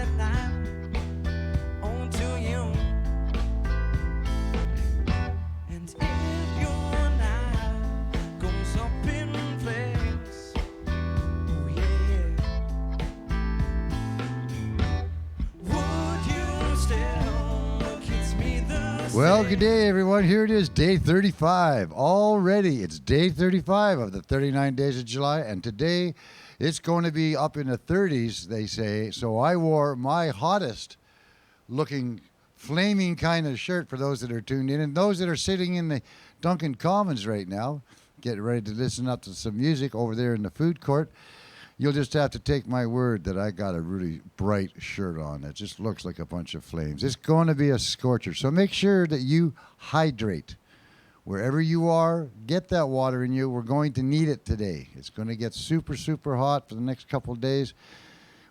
that I'm on to you. And if your night goes up in flames, oh yeah, would you still kiss me the same? Well, good day, everyone. Here it is, day 35. Already, it's day 35 of the 39 days of July, and today it's going to be up in the 30s, they say. So I wore my hottest looking flaming kind of shirt for those that are tuned in, and those that are sitting in the Duncan Commons right now, getting ready to listen up to some music over there in the food court. You'll just have to take my word that I got a really bright shirt on that just looks like a bunch of flames. It's going to be a scorcher. So make sure that you hydrate. Wherever you are, get that water in you. We're going to need it today. It's going to get super, super hot for the next couple of days.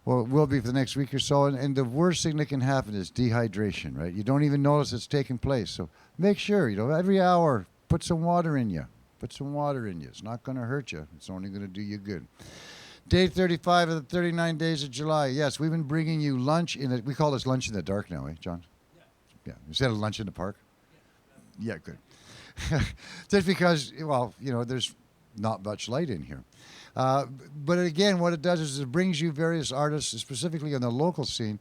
Well, it will be for the next week or so. And the worst thing that can happen is dehydration, right? You don't even notice it's taking place. So make sure, every hour, put some water in you. Put some water in you. It's not going to hurt you. It's only going to do you good. Day 35 of the 39 days of July. Yes, we've been bringing you lunch we call this lunch in the dark now, eh, John? Yeah. Instead of lunch in the park? Yeah, good. Just because, there's not much light in here. But again, what it does is it brings you various artists, specifically on the local scene,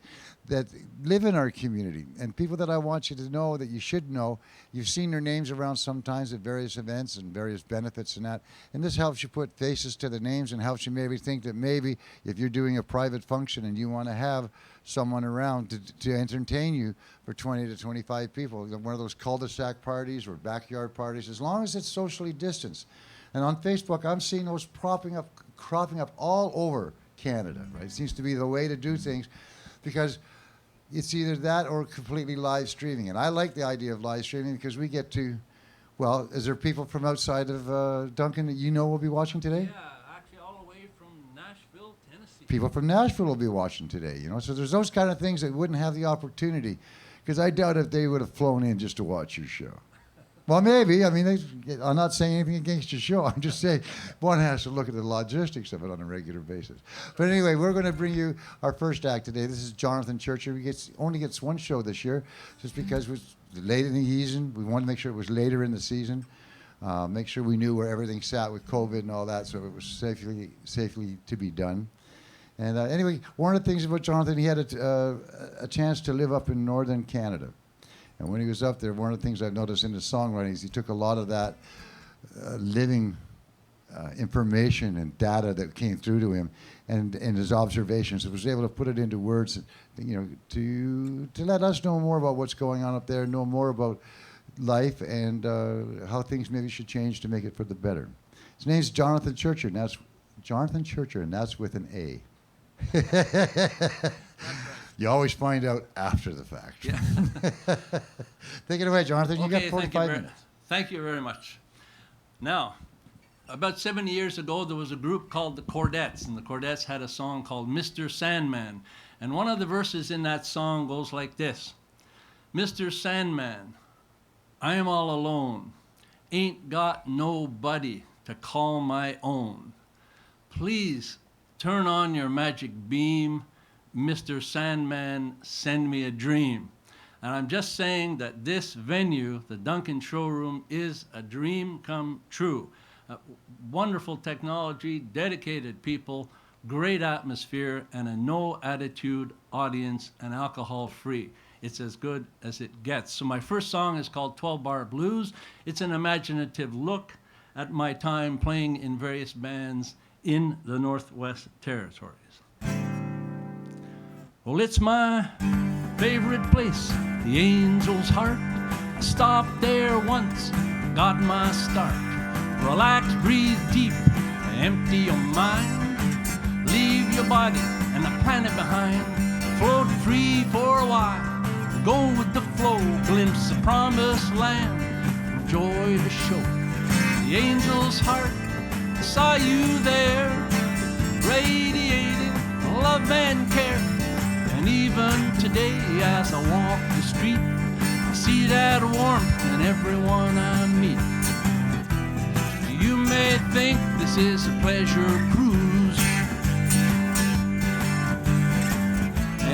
that live in our community, and people that I want you to know, that you should know. You've seen their names around sometimes at various events and various benefits and that. And this helps you put faces to the names and helps you maybe think that maybe if you're doing a private function and you want to have someone around to entertain you for 20 to 25 people, one of those cul-de-sac parties or backyard parties, as long as it's socially distanced. And on Facebook, I'm seeing those cropping up all over Canada, right? It seems to be the way to do things because it's either that or completely live streaming. And I like the idea of live streaming because we get to, is there people from outside of Duncan that will be watching today? Yeah, actually all the way from Nashville, Tennessee. People from Nashville will be watching today, So there's those kind of things that wouldn't have the opportunity because I doubt if they would have flown in just to watch your show. Well, maybe. I mean, I'm not saying anything against your show. I'm just saying one has to look at the logistics of it on a regular basis. But anyway, we're going to bring you our first act today. This is Jonathan Churcher. He only gets one show this year just because it was late in the season. We wanted to make sure it was later in the season, make sure we knew where everything sat with COVID and all that, so it was safely to be done. And anyway, one of the things about Jonathan, he had a chance to live up in northern Canada. And when he was up there, one of the things I've noticed in his songwriting is he took a lot of that living information and data that came through to him and his observations. He was able to put it into words, to let us know more about what's going on up there, know more about life and how things maybe should change to make it for the better. His name's Jonathan Churcher, and that's Jonathan Churcher, and that's with an A. You always find out after the fact. Yeah. Take it away, Jonathan. You got 45 minutes. Thank you very much. Now, about 70 years ago, there was a group called the Cordettes, and the Cordettes had a song called Mr. Sandman. And one of the verses in that song goes like this. Mr. Sandman, I am all alone. Ain't got nobody to call my own. Please turn on your magic beam. Mr. Sandman, send me a dream. And I'm just saying that this venue, the Duncan Showroom, is a dream come true. Wonderful technology, dedicated people, great atmosphere, and a no-attitude audience, and alcohol-free. It's as good as it gets. So my first song is called 12-Bar Blues. It's an imaginative look at my time playing in various bands in the Northwest Territories. Well, it's my favorite place, the Angel's Heart. I stopped there once, got my start. Relax, breathe deep, empty your mind. Leave your body and the planet behind. Float free for a while, go with the flow. Glimpse the promised land, enjoy the show. The Angel's Heart, I saw you there, radiating love and care. And even today as I walk the street, I see that warmth in everyone I meet. You may think this is a pleasure cruise,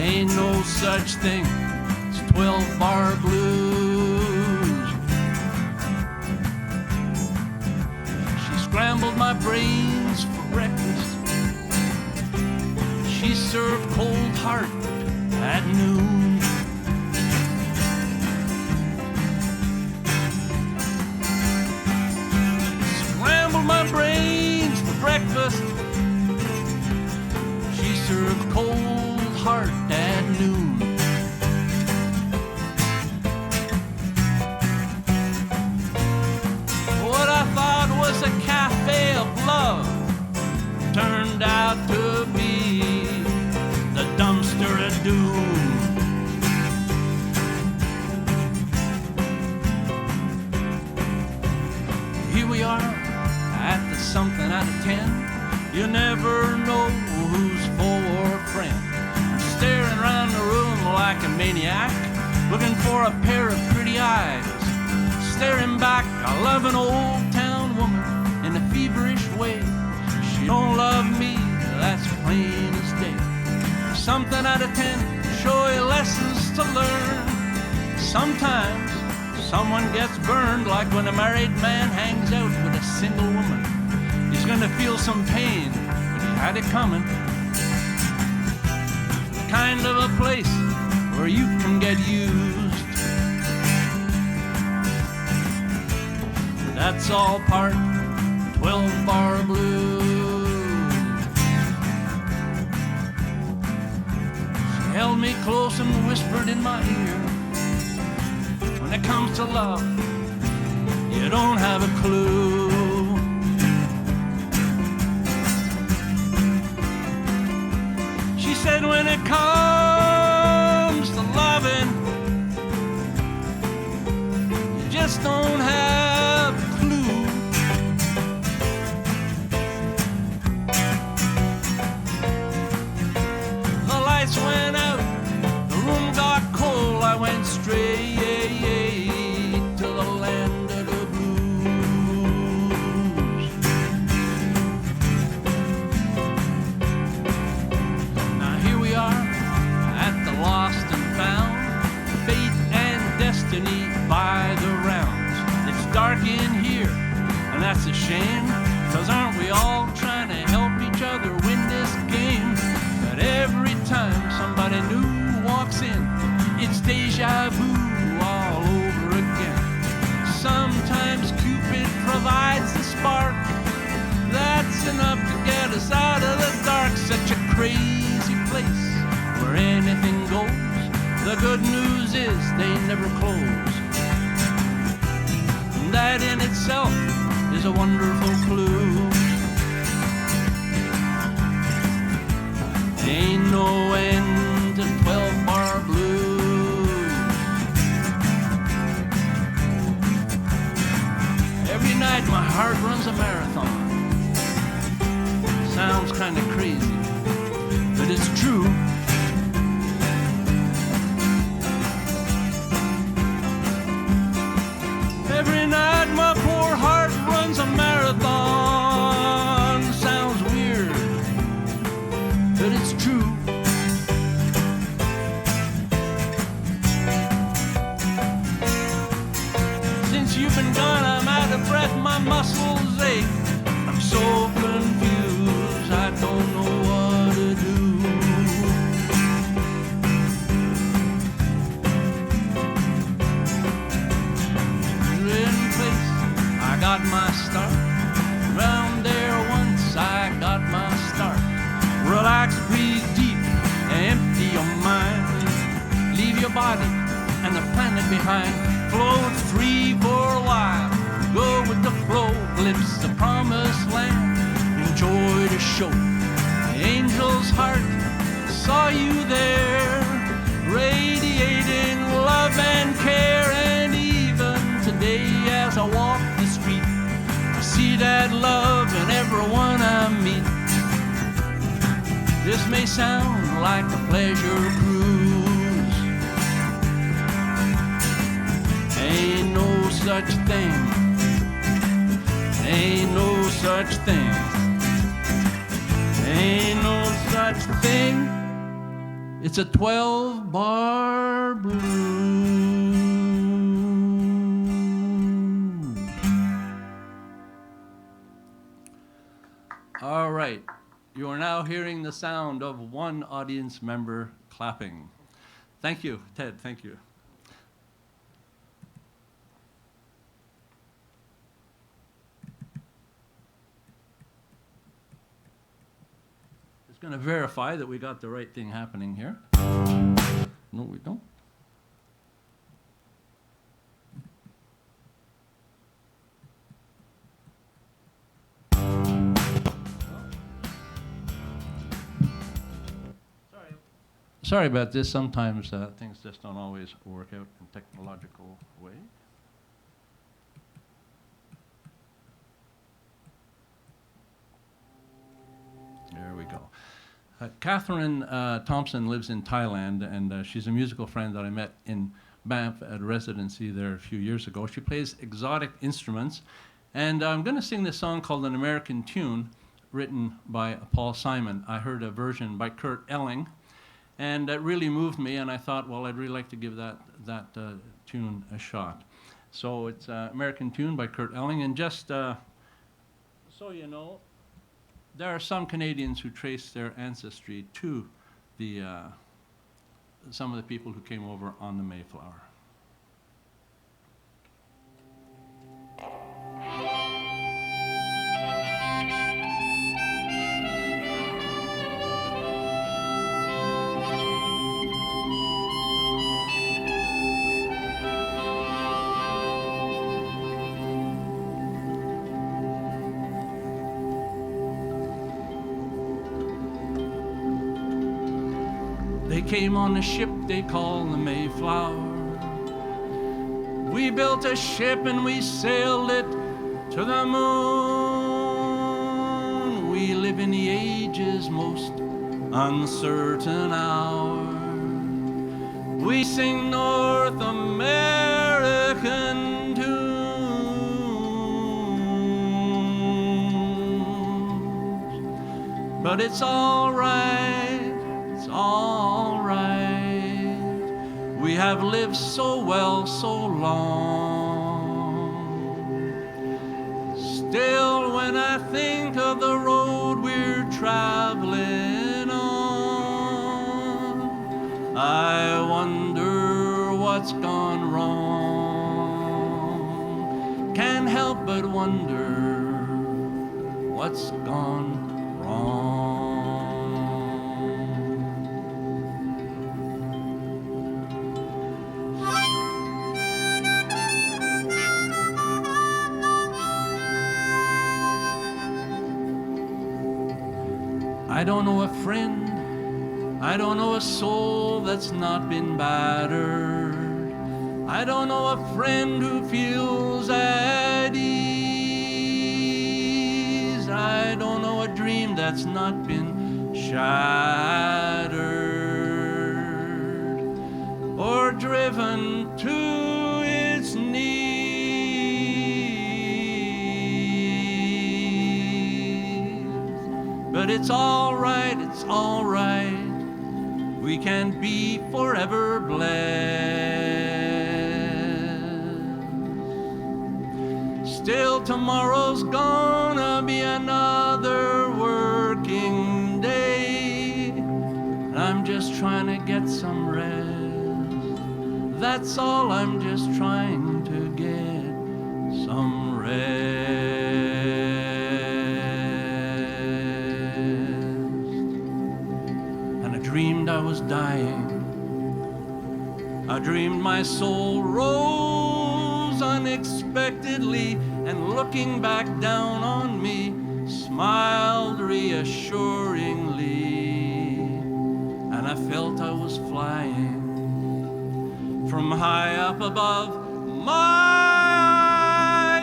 Ain't no such thing as 12-bar blues. She scrambled my brains for breakfast. She served cold heart at noon. Scrambled my brains for breakfast. She served cold heart at noon. What I thought was a cafe of love turned out to be the dumpster of doom. Here we are at the something out of 10. You never know who's foe or friend. I'm staring around the room like a maniac, looking for a pair of pretty eyes. Staring back, I love an old town woman in a feverish way. She don't love me, that's plain as day. Something out of 10, show you lessons to learn. Sometimes someone gets burned, like when a married man hangs out with a single woman. He's gonna feel some pain, but he had it coming. Kind of a place where you can get used. That's all part 12-bar blues. She held me close and whispered in my ear, when it comes to love, you don't have a clue. She said, when it comes to loving, you just don't have a clue. The lights went out, the room got cold, I went straight to the land of the blues. Now here we are at the lost and found, fate and destiny by the rounds. It's dark in here, and that's a shame, 'cause aren't we all trying to help each other win this game? But every time somebody new walks in, it's deja vu all over again. Sometimes Cupid provides the spark that's enough to get us out of the dark. Such a crazy place where anything goes. The good news is they never close. And that in itself is a wonderful clue. Ain't no end to 12-bar blues. Every night my heart runs a marathon. Sounds kind of crazy, but it's true. Every night my poor heart runs a marathon. Sounds weird, but it's true. Since you've been gone, I'm out of breath, my muscles ache. I'm so confused, I don't know what to do. In place, I got my start. Round there once I got my start. Relax, breathe deep, empty your mind. Leave your body and the planet behind. Float free for a while. Go with the flow, glimpse the promised land. Enjoy the show. The angel's heart saw you there, radiating love and care. And even today, as I walk the street, I see that love in everyone I meet. This may sound like a pleasure cruise. Ain't no such thing. Ain't no such thing. Ain't no such thing It's a 12-bar blues. All right. You are now hearing the sound of one audience member clapping. Thank you, Ted. Thank you. Just going to verify that we got the right thing happening here. No, we don't. Sorry about this. Sometimes things just don't always work out in technological way. There we go. Catherine Thompson lives in Thailand, and she's a musical friend that I met in Banff at a residency there a few years ago. She plays exotic instruments, and I'm going to sing this song called An American Tune, written by Paul Simon. I heard a version by Kurt Elling, and that really moved me, and I thought, well, I'd really like to give that tune a shot. So it's American Tune by Kurt Elling, and just so you know, there are some Canadians who trace their ancestry to the some of the people who came over on the Mayflower. They came on a ship they call the Mayflower. We built a ship and we sailed it to the moon. We live in the age's most uncertain hour. We sing North American tunes. But it's all right, it's all right. We have lived so well, so long. Still, when I think of the road we're traveling on, I wonder what's gone wrong. Can't help but wonder what's gone wrong. I don't know a friend, I don't know a soul that's not been battered. I don't know a friend who feels at ease. I don't know a dream that's not been shattered or driven to its knees. But it's all right, it's all right. We can be forever blessed. Still, tomorrow's gonna be another working day. And I'm just trying to get some rest. That's all, I'm just trying to get some rest. Dreamed I was dying. I dreamed my soul rose unexpectedly and looking back down on me smiled reassuringly, and I felt I was flying from high up above. My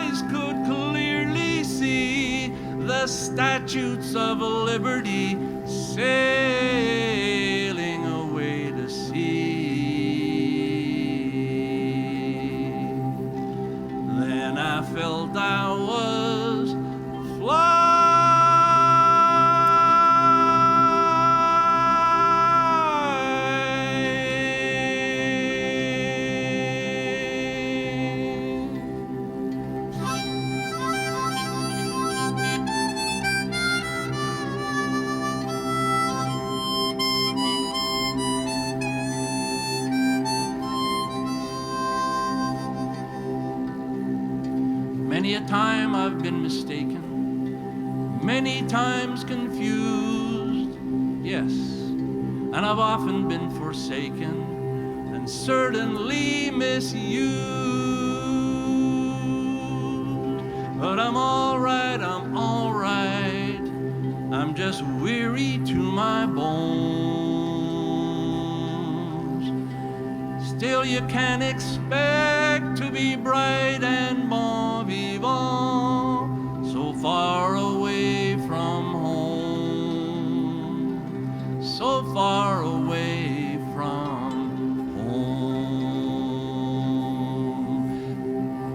eyes could clearly see the statutes of liberty sailing away to sea. Then I felt I was flying. Many a time I've been mistaken, many times confused, yes, and I've often been forsaken and certainly misused. But I'm all right, I'm just weary to my bones. Still you can't expect to be bright and bon vivant, so far away from home, so far away from home.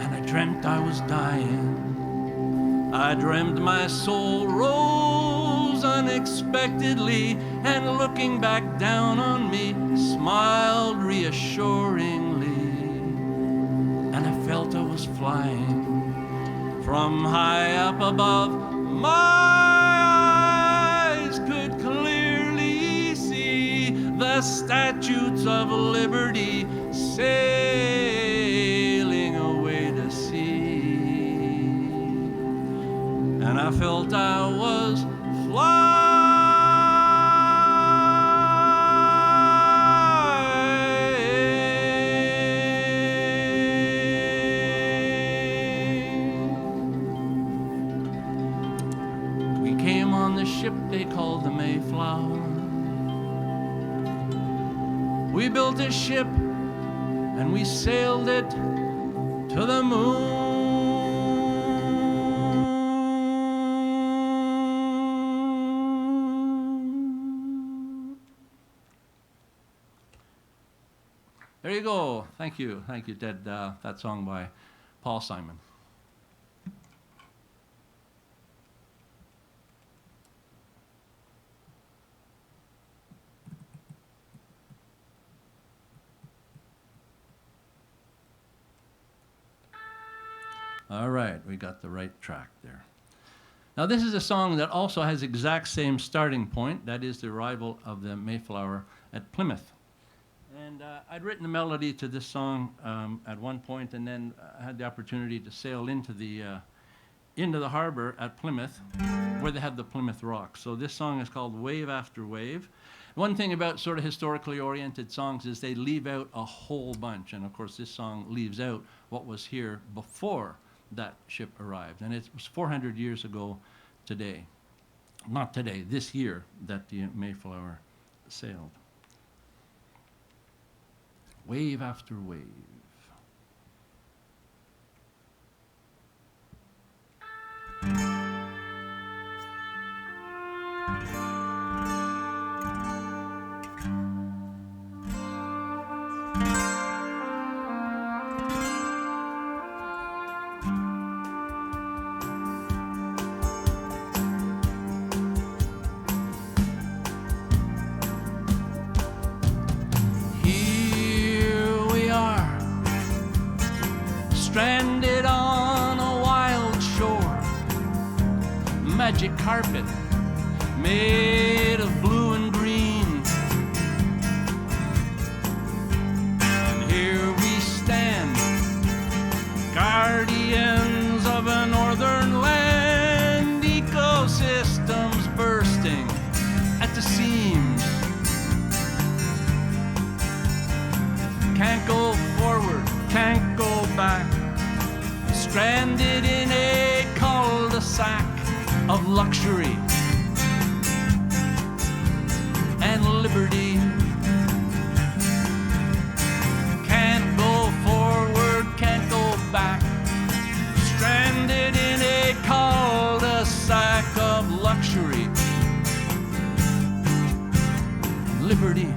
And I dreamt I was dying, I dreamt my soul rose unexpectedly, and looking back down on me, smiled reassuringly. And I felt I was flying from high up above. My eyes could clearly see the statutes of liberty sailing away to sea. And I felt I was flying. We came on the ship they called the Mayflower. We built a ship and we sailed it to the moon. There you go. Thank you, Ted. That song by Paul Simon. All right, we got the right track there. Now this is a song that also has exact same starting point. That is the arrival of the Mayflower at Plymouth. And I'd written a melody to this song at one point, and then I had the opportunity to sail into the harbor at Plymouth, where they had the Plymouth Rock. So this song is called Wave After Wave. One thing about sort of historically oriented songs is they leave out a whole bunch, and of course this song leaves out what was here before that ship arrived. And it was 400 years ago today, not today, this year, that the Mayflower sailed. Wave after wave. Stranded on a wild shore, magic carpet made of blue and green. And here we stand, guardians of a northern land, ecosystems bursting at the seams. Can't go forward, can't go back, stranded in a cul-de-sac of luxury and liberty. Can't go forward, can't go back, stranded in a cul-de-sac of luxury and liberty.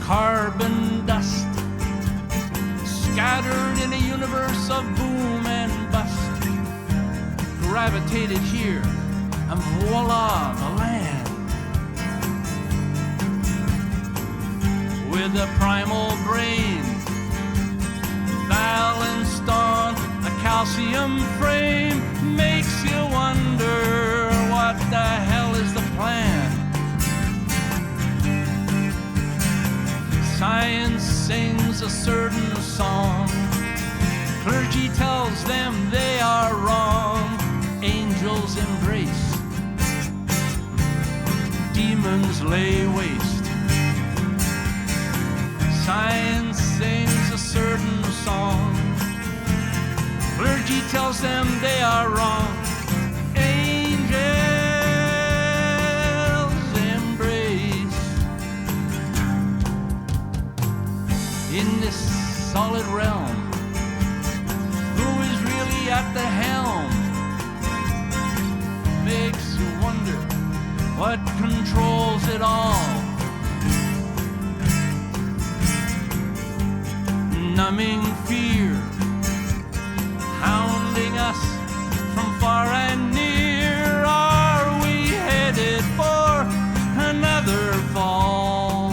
Carbon dust scattered in a universe of boom and bust, gravitated here, and voila, the land. With a primal brain balanced on a calcium frame, makes you wonder what the hell is the plan. Science sings sings a certain song. Clergy tells them they are wrong. Angels embrace, demons lay waste. Science sings a certain song. Clergy tells them they are wrong. Angels embrace. In this solid realm, who is really at the helm? Makes you wonder what controls it all. Numbing fear, hounding us from far and near. Are we headed for another fall?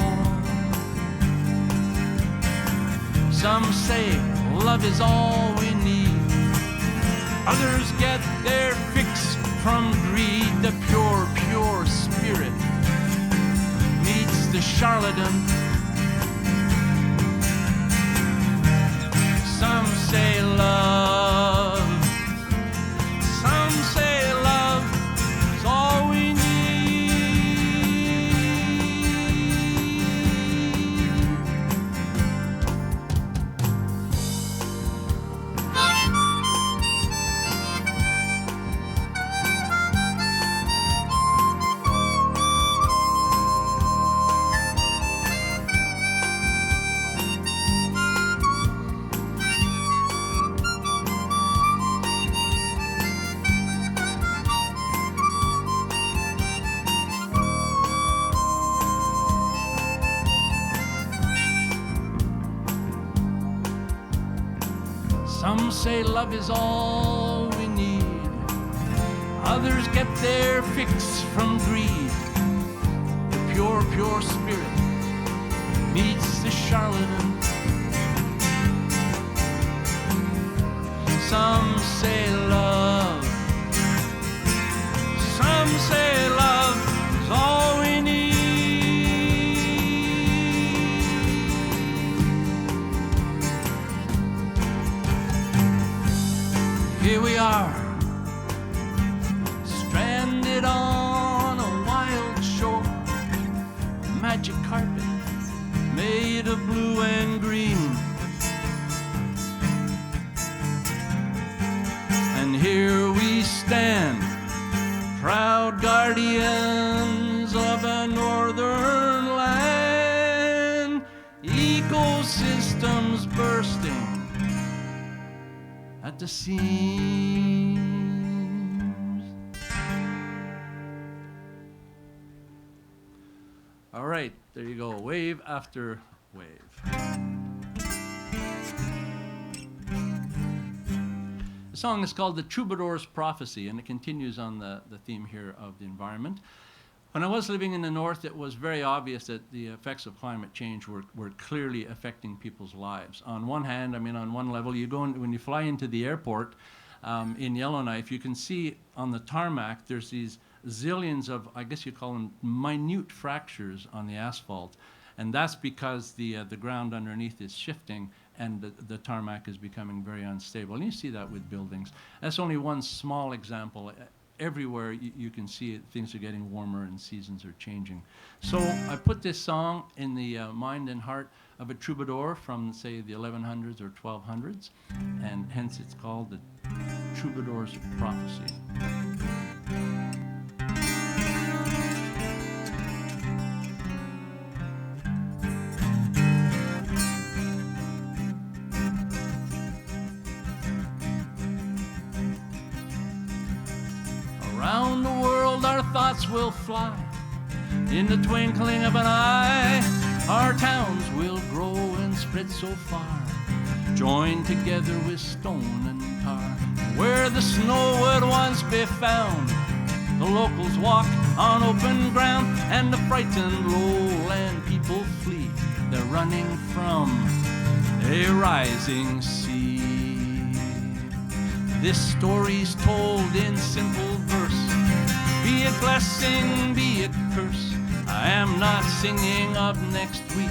Some say love is all we need. Others get their fix from greed. The pure, pure spirit meets the charlatan. Some say love. Some say love is all we need. Some say love is all we need. Others get their fix from greed. The pure, pure spirit meets the charlatan. Some say love. Some say love is all we need. Here we are, stranded on a wild shore, a magic carpet made of blue and green. And here we stand, proud guardians of a northern land, ecosystems bursting at the seams. All right, there you go, wave after wave. The song is called The Troubadours' Prophecy, and it continues on the theme here of the environment. When I was living in the north, it was very obvious that the effects of climate change were clearly affecting people's lives. On one hand, I mean, on one level, when you fly into the airport in Yellowknife, you can see on the tarmac, there's these zillions of, I guess you call them minute fractures on the asphalt. And that's because the ground underneath is shifting and the tarmac is becoming very unstable. And you see that with buildings. That's only one small example. Everywhere you can see it, things are getting warmer and seasons are changing. So I put this song in the mind and heart of a troubadour from, say, the 1100s or 1200s, and hence it's called The Troubadours of Prophecy. Around the world our thoughts will fly. In the twinkling of an eye, our towns will grow and spread so far, joined together with stone and tar. Where the snow would once be found, the locals walk on open ground, and the frightened lowland people flee. They're running from a rising sea. This story's told in simple verse. Be it blessing, be it curse, I am not singing of next week,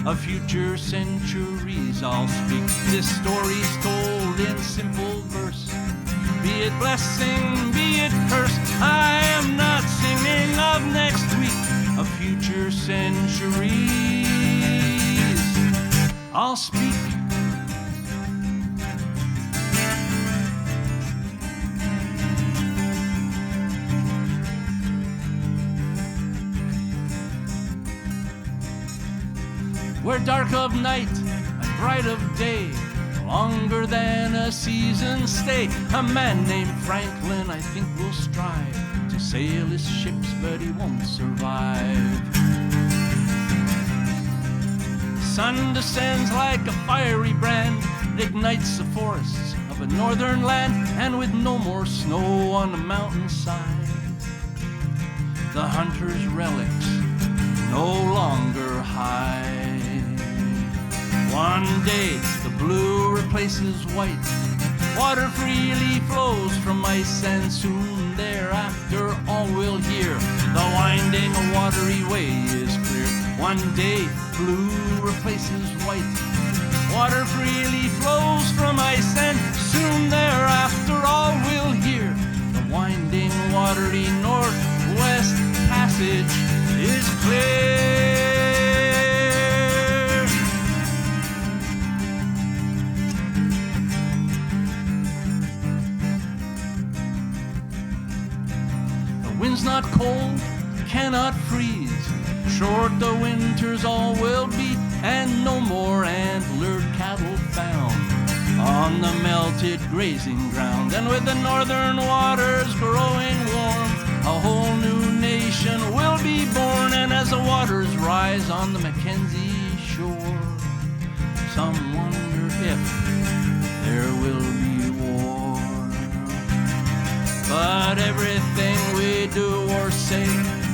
of future centuries I'll speak. This story's told in simple verse, be it blessing, be it curse. I am not singing of next week, of future centuries I'll speak. We're dark of night and bright of day, longer than a season's stay. A man named Franklin, I think, will strive to sail his ships, but he won't survive. The sun descends like a fiery brand, it ignites the forests of a northern land, and with no more snow on the mountainside, the hunter's relics no longer hide. One day the blue replaces white, water freely flows from ice, and soon thereafter all will hear the winding watery way is clear. One day blue replaces white, water freely flows from ice, and soon thereafter all will hear the winding watery northwest passage is clear. Wind's not cold, cannot freeze. Short the winters all will be, and no more antlered cattle found on the melted grazing ground. And with the northern waters growing warm, a whole new nation will be born. And as the waters rise on the Mackenzie shore, some wonder if there will be war. But everything we do or say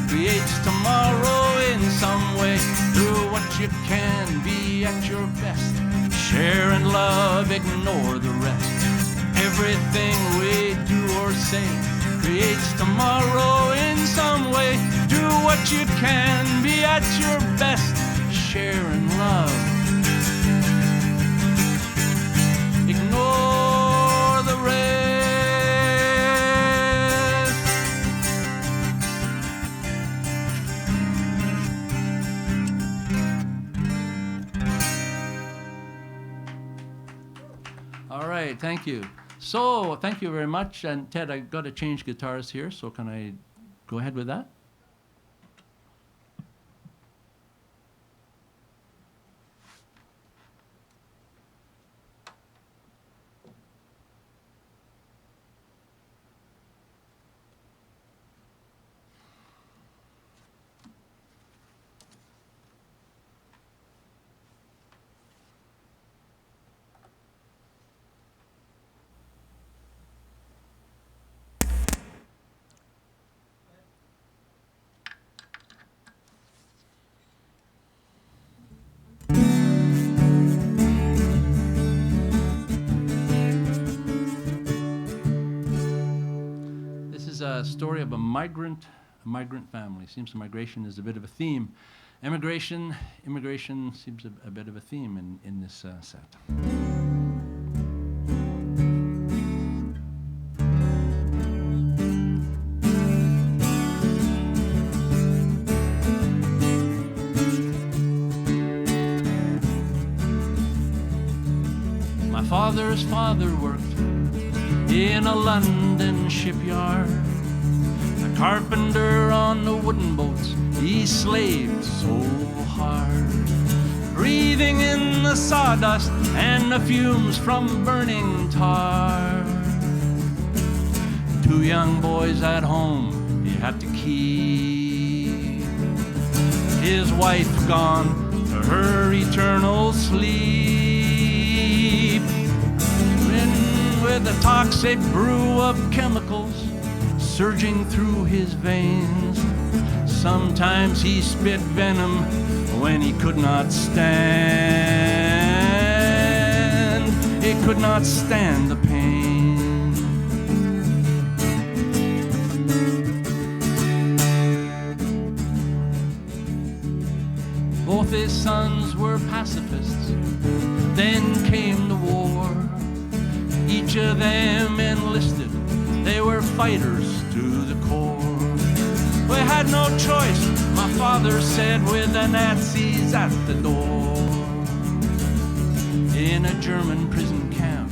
creates tomorrow in some way. Do what you can, be at your best. Share and love, ignore the rest. Everything we do or say creates tomorrow in some way. Do what you can, be at your best. Share and love, ignore the rest. All right, thank you. So, thank you very much. And Ted, I got to change guitars here, so can I go ahead with that? A story of a migrant family. Seems migration is a bit of a theme. Immigration seems a bit of a theme in this set. My father's father worked in a London shipyard, a carpenter on the wooden boats. He slaved so hard, breathing in the sawdust and the fumes from burning tar. 2 young boys at home he had to keep, his wife gone to her eternal sleep. With a toxic brew of chemicals surging through his veins, sometimes he spit venom when he could not stand. He could not stand the pain. his sons were pacifists. Then came the war. Each of them enlisted. They were fighters to the core. We had no choice, my father said, with the Nazis at the door. In a German prison camp,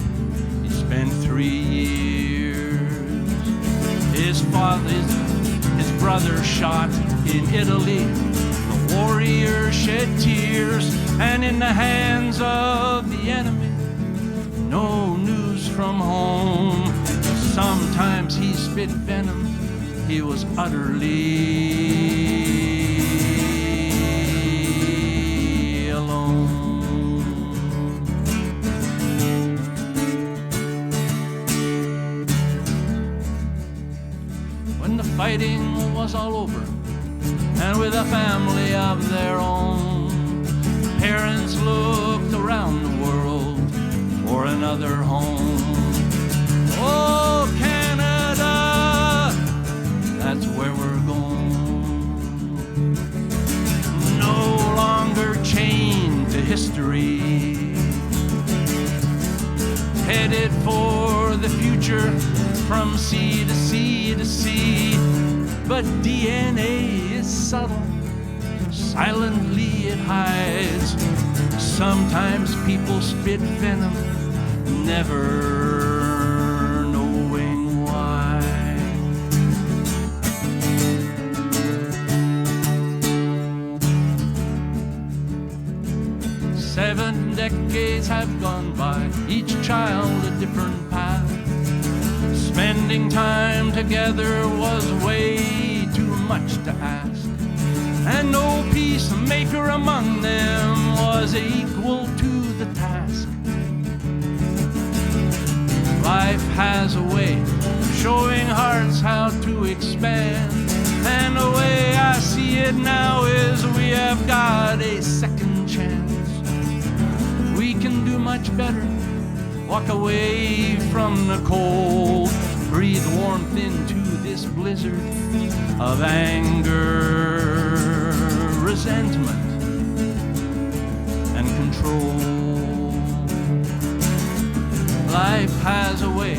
he spent 3 years. His brother shot in Italy. The warrior shed tears, and in the hands of the enemy, no news from home. Sometimes he spit venom. He was utterly alone. When the fighting was all over, and with a family of their own, parents looked around the world for another home. Oh, Canada, that's where we're going. No longer chained to history, headed for the future from sea to sea to sea. But DNA is subtle, silently it hides. Sometimes people spit venom, never knowing why. 7 decades have gone by, each child a different path. Spending time together was way too much to ask, and no peacemaker among them was equal to the task. Life has a way of showing hearts how to expand, and the way I see it now is we have got a second chance. We can do much better, walk away from the cold, breathe warmth into this blizzard of anger, resentment, and control. Life has a way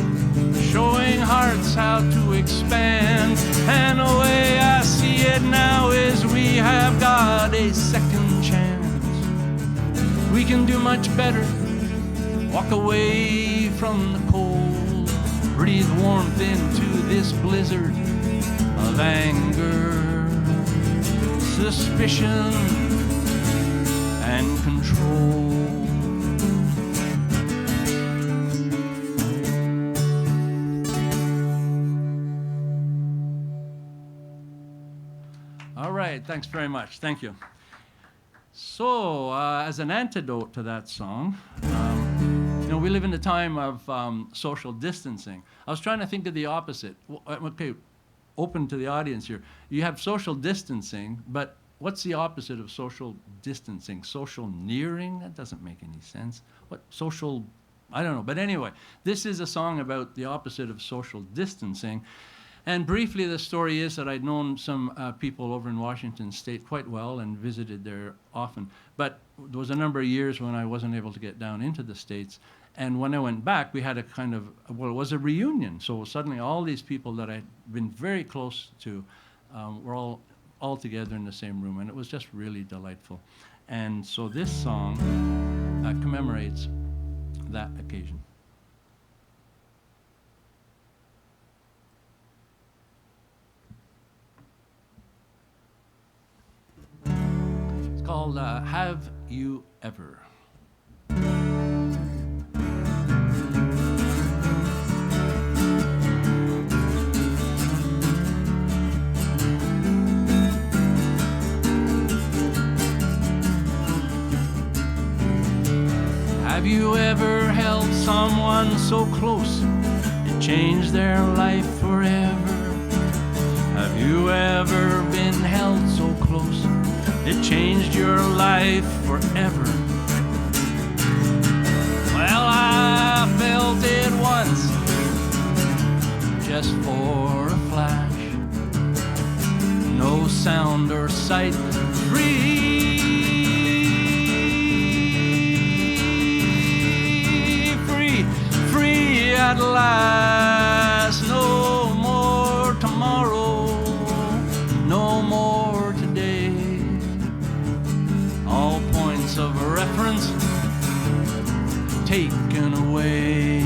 showing hearts how to expand, and the way I see it now is we have got a second chance. We can do much better, walk away from the cold, breathe warmth into this blizzard of anger, suspicion, and control. All right, thanks very much. Thank you. So, as an antidote to that song, we live in a time of social distancing. I was trying to think of the opposite. Okay, open to the audience here. You have social distancing, but what's the opposite of social distancing? Social nearing? That doesn't make any sense. What social? I don't know. But anyway, this is a song about the opposite of social distancing. And briefly, the story is that I'd known some people over in Washington State quite well and visited there often. But there was a number of years when I wasn't able to get down into the States. And when I went back, we had a kind of, well, it was a reunion. So suddenly all these people that I'd been very close to were all together in the same room. And it was just really delightful. And so this song commemorates that occasion. Called Have You Ever? Have you ever held someone so close it changed their life forever? Have you ever been held so close it changed your life forever? Well, I felt it once, just for a flash. No sound or sight, free at last. No more tomorrow, no more today. All points of reference taken away.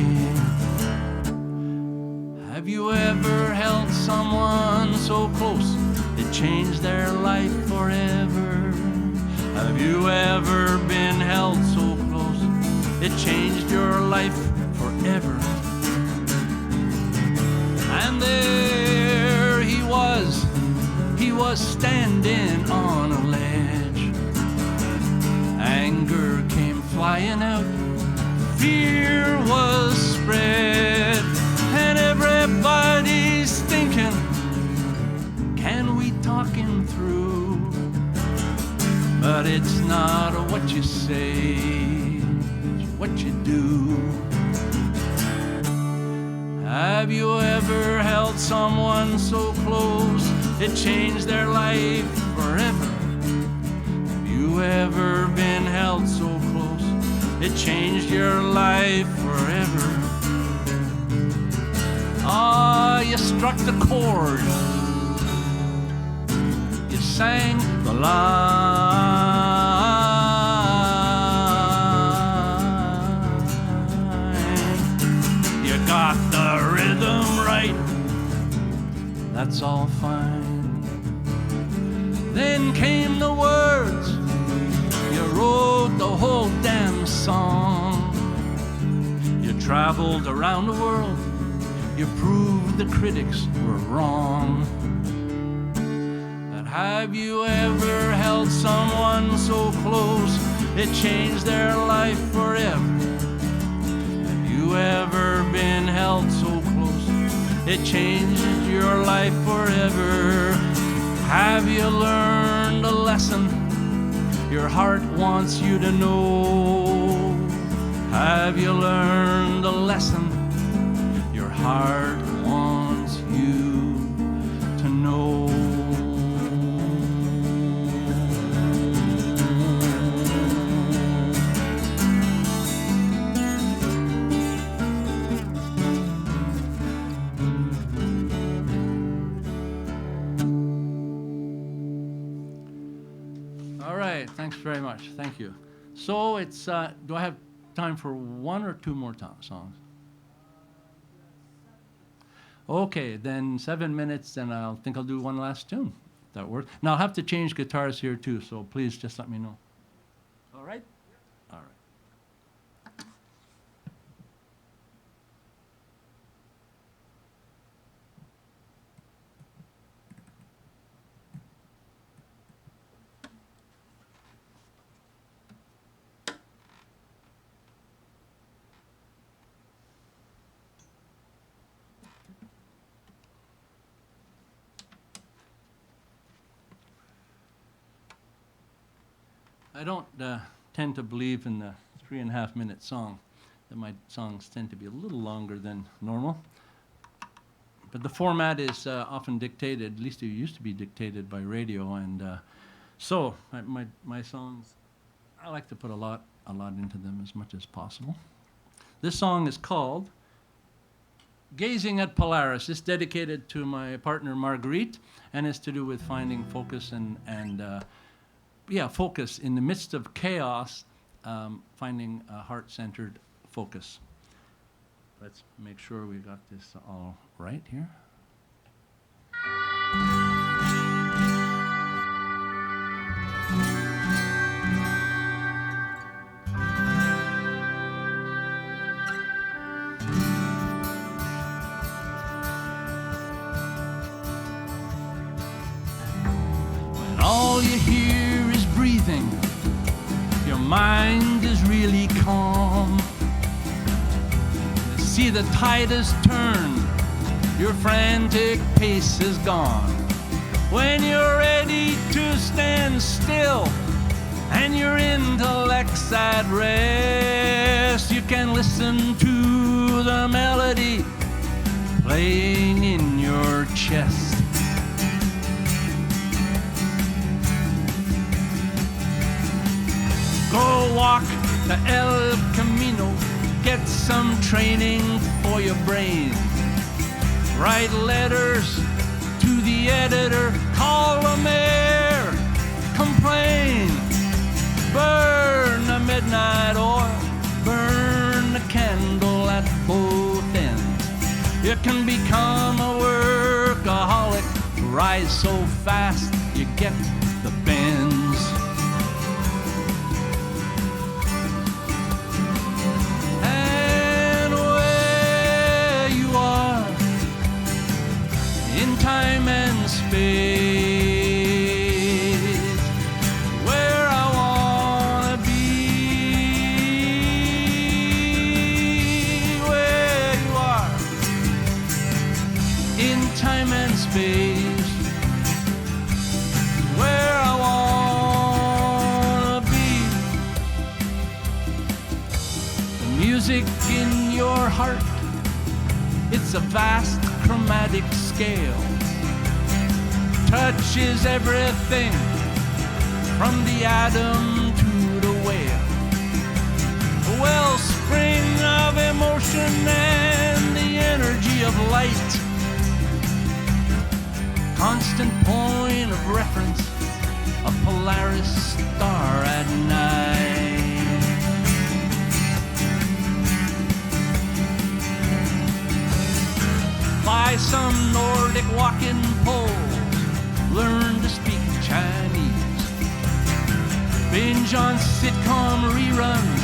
Have you ever held someone so close it changed their life forever? Have you ever been held so close it changed your life forever? And there he was standing on a ledge. Anger came flying out, fear was spread, and everybody's thinking, can we talk him through? But it's not what you say, it's what you do. Have you ever held someone so close it changed their life forever? Have you ever been held so close it changed your life forever? Ah, you struck the chord, you sang the line, you got the rhythm right, that's all fine. Then came the words, you wrote the whole damn song. You traveled around the world, you proved the critics were wrong. But have you ever held someone so close it changed their life forever? Have you ever been held so close it changed your life forever? Have you learned a lesson your heart wants you to know? Have you learned a lesson your heart wants you to know? All right, thanks very much. Thank you. So it's, do I have time for one or two more songs? Okay, then 7 minutes, and I think I'll do one last tune. If that works. Now I'll have to change guitars here too, so please just let me know. All right? All right. I don't tend to believe in the 3.5-minute song. That my songs tend to be a little longer than normal. But the format is often dictated, at least it used to be dictated by radio, and so my songs, I like to put a lot into them as much as possible. This song is called Gazing at Polaris. It's dedicated to my partner Marguerite, and it's to do with finding focus and focus in the midst of chaos, finding a heart-centered focus. Let's make sure we got this all right here. When all you hear is breathing, your mind is really calm. See the tide has turned, your frantic pace is gone. When you're ready to stand still and your intellect's at rest, you can listen to the melody playing in your chest. Go walk the El Camino, get some training for your brain. Write letters to the editor, call the mayor, complain. Burn a midnight oil, burn a candle at both ends. You can become a workaholic, rise so fast you get the bends. And where you are in time and space, where I wanna be, where you are in time and space, where I wanna be. The music in your heart, it's a vast chromatic scale, touches everything from the atom to the whale. A wellspring of emotion and the energy of light, constant point of reference, a Polaris star at night. By some Nordic walking poles, learn to speak Chinese. Binge on sitcom reruns,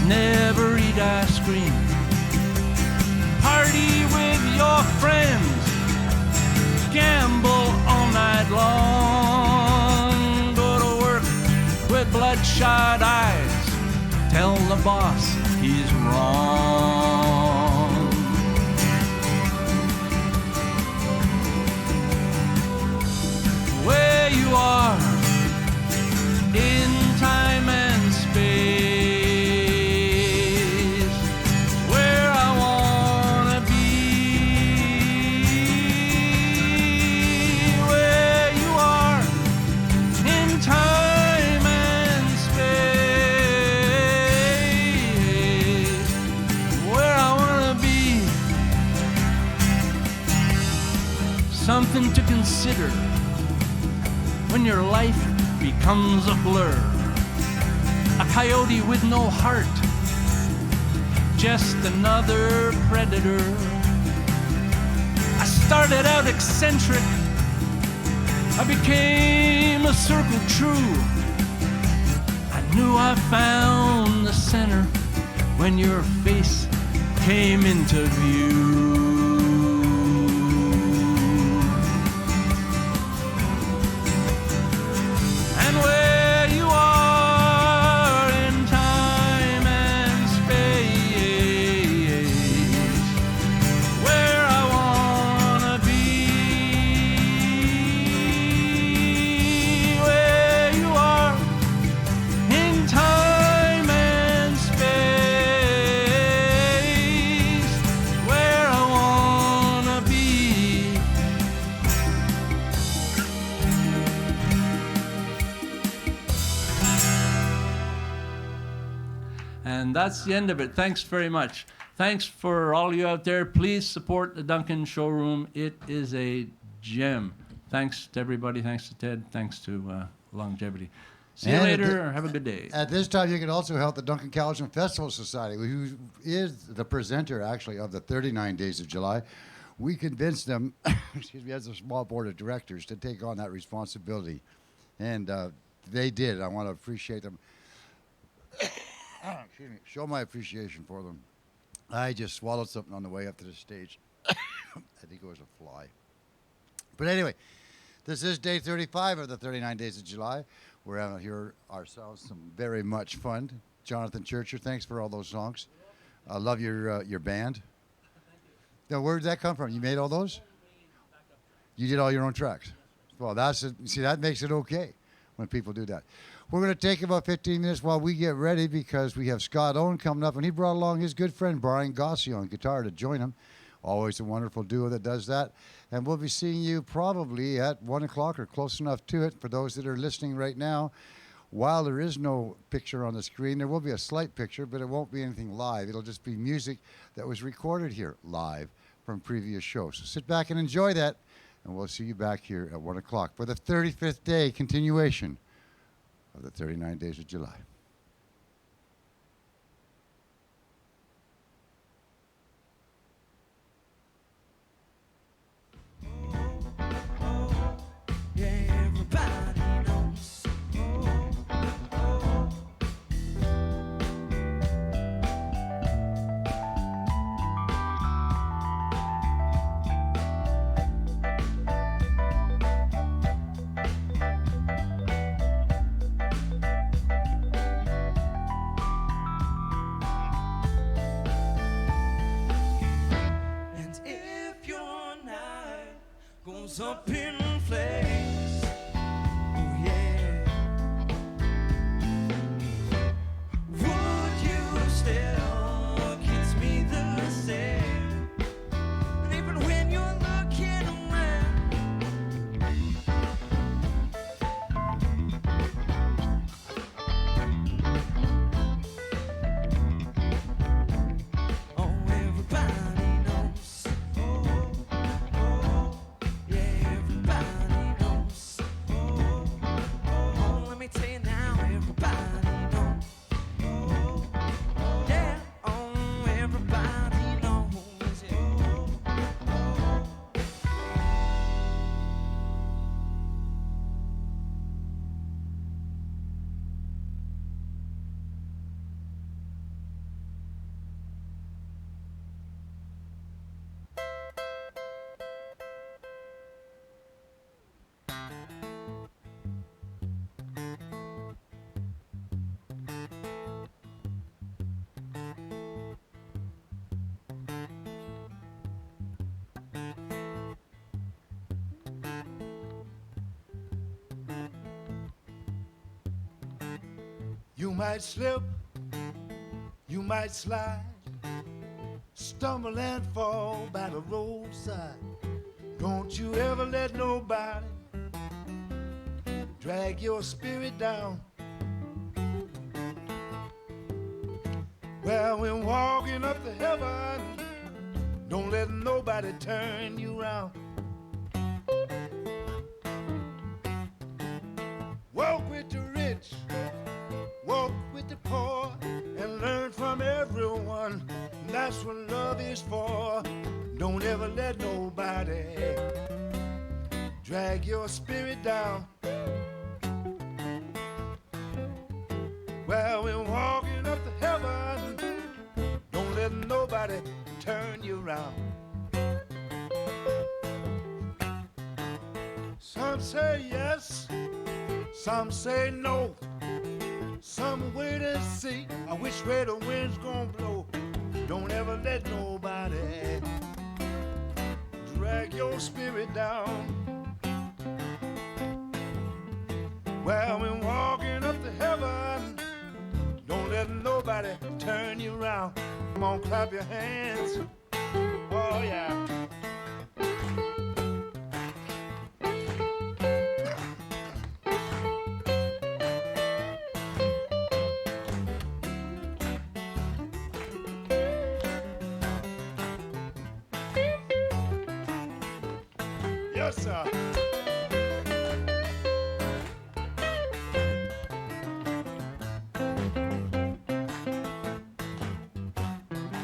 never eat ice cream. Party with your friends, gamble all night long. Go to work with bloodshot eyes, tell the boss he's wrong. Where you are in time and space, where I wanna be, where you are in time and space, where I wanna be. Something to consider when your life becomes a blur. A coyote with no heart, just another predator. I started out eccentric, I became a circle true. I knew I found the center when your face came into view. Where you are in time and space, where I wanna be, where you are in time and space, where I wanna be. And that's the end of it. Thanks very much. Thanks for all you out there. Please support the Duncan Showroom. It is a gem. Thanks to everybody. Thanks to Ted. Thanks to Longevity. See you And later. Have a good day. At this time, you can also help the Duncan Calhoun Festival Society, who is the presenter, actually, of the 39 Days of July. We convinced them, excuse me, as a small board of directors, to take on that responsibility. And they did. I want to appreciate them. Excuse me. Show my appreciation for them. I just swallowed something on the way up to the stage. I think it was a fly. But anyway, this is day 35 of the 39 Days of July. We're having here ourselves some very much fun. Jonathan Churcher, thanks for all those songs. I love your band. Thank you. Now, where did that come from? You made all those? You did all your own tracks? Well, see, that makes it okay when people do that. We're going to take about 15 minutes while we get ready because we have Scott Owen coming up, and he brought along his good friend Brian Gossi on guitar to join him. Always a wonderful duo that does that. And we'll be seeing you probably at 1 o'clock or close enough to it for those that are listening right now. while there is no picture on the screen, there will be a slight picture, but it won't be anything live. It'll just be music that was recorded here live from previous shows. So sit back and enjoy that, and we'll see you back here at 1 o'clock for the 35th day continuation of the 39 Days of July. Yeah, everybody knows. And if your night goes up in flames, oh yeah, would you still look at me the same? And even when you're looking around, oh, everybody knows. Yeah, everybody knows. Oh, let me tell you now, everybody knows. Yeah, oh, everybody knows. Yeah. You might slip, you might slide, stumble and fall by the roadside. Don't you ever let nobody drag your spirit down. Well, when walking up to heaven, don't let nobody turn you around. Walk with the rich, walk with the poor, and learn from everyone. That's what love is for. Don't ever let nobody drag your spirit down. Well, we're walking up to heaven. Don't let nobody turn you around. Some say yes, some say no. Some wait and see which way the wind's gonna blow. Don't ever let nobody drag your spirit down. Well, we're walking up to heaven. Don't let nobody turn you around. Come on, clap your hands. Oh, yeah. Yes, sir.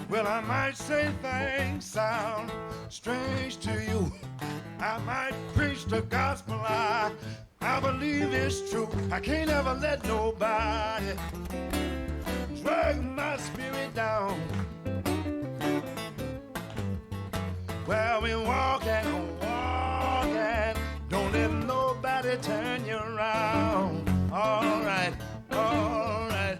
Well, I might say things sound strange to you. I might preach the gospel I believe it's true. I can't ever let nobody drag my spirit down. Well, we walking, walking. Don't let nobody turn you around. All right, all right.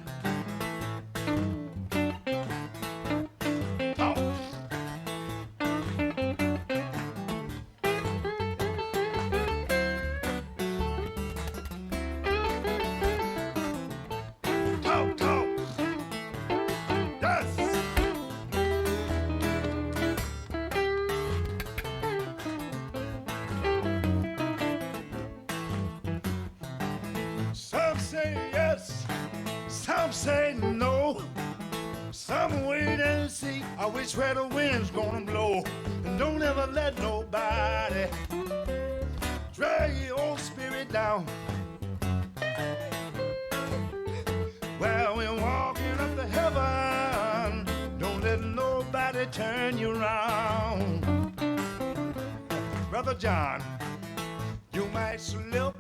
Talk, talk. Yes. Some say no. Some wait and see which way the wind's gonna blow. And don't ever let nobody drag your own spirit down. Well, we're walking up to heaven. Don't let nobody turn you around. Brother John, you might slip,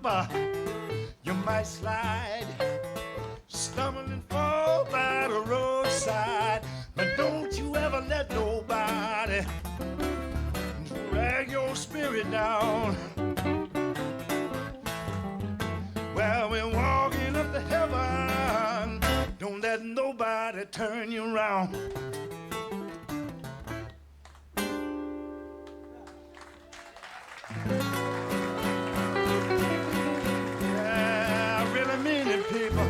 you might slide, stumble and fall by the roadside. But don't you ever let nobody drag your spirit down. Well, we're walking up to heaven. Don't let nobody turn you around. Yeah, I really mean it, people.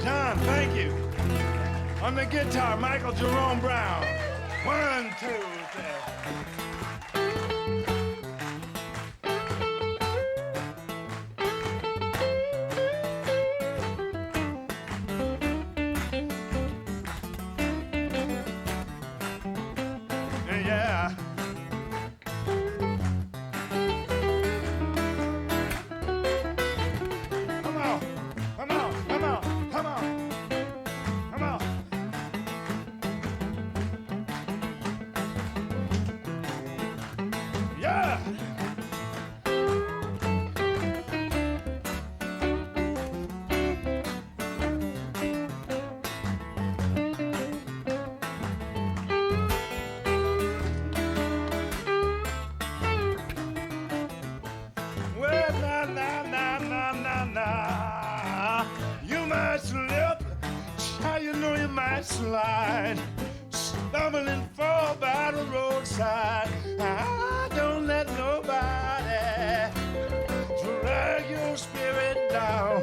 John, thank you. On the guitar, Michael Jerome Brown. 1, 2, 3. Yeah. Come on, come on, come on, come on, come on. Yeah. Well, na. You might slip, how you know you might slide, stumble and fall by the roadside. Don't let nobody drag your spirit down.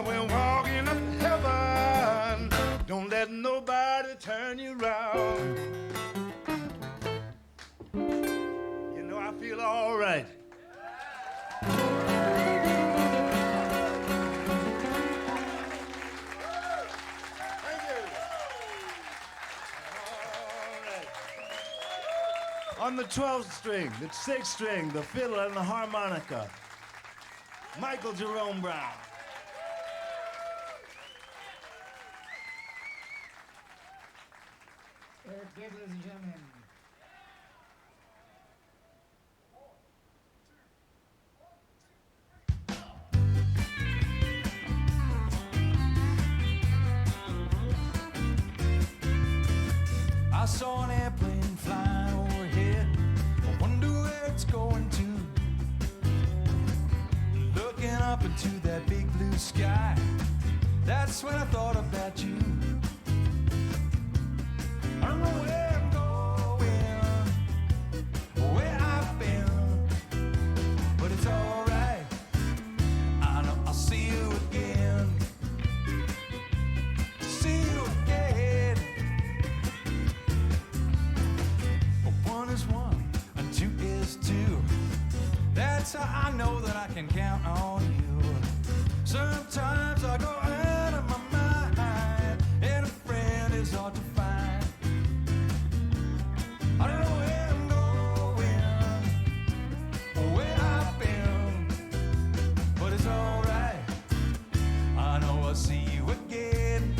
We're walking up to heaven. Don't let nobody turn you around. You know, I feel all right. Thank you. All right. On the 12th string, the 6th string, the fiddle and the harmonica, Michael Jerome Brown. Eric Gibb, ladies and gentlemen. I saw an airplane flying overhead. I wonder where it's going to. Looking up into that big blue sky, that's when I thought about you. I don't know where I'm going, where I've been, but it's alright. I know I'll see you again. See you again. One is one, and two is two. That's how I know that I can count on you. Sometimes I go out of my mind, and a friend is hard to find. I don't know where I'm going, where I've been, but it's alright. I know I'll see you again.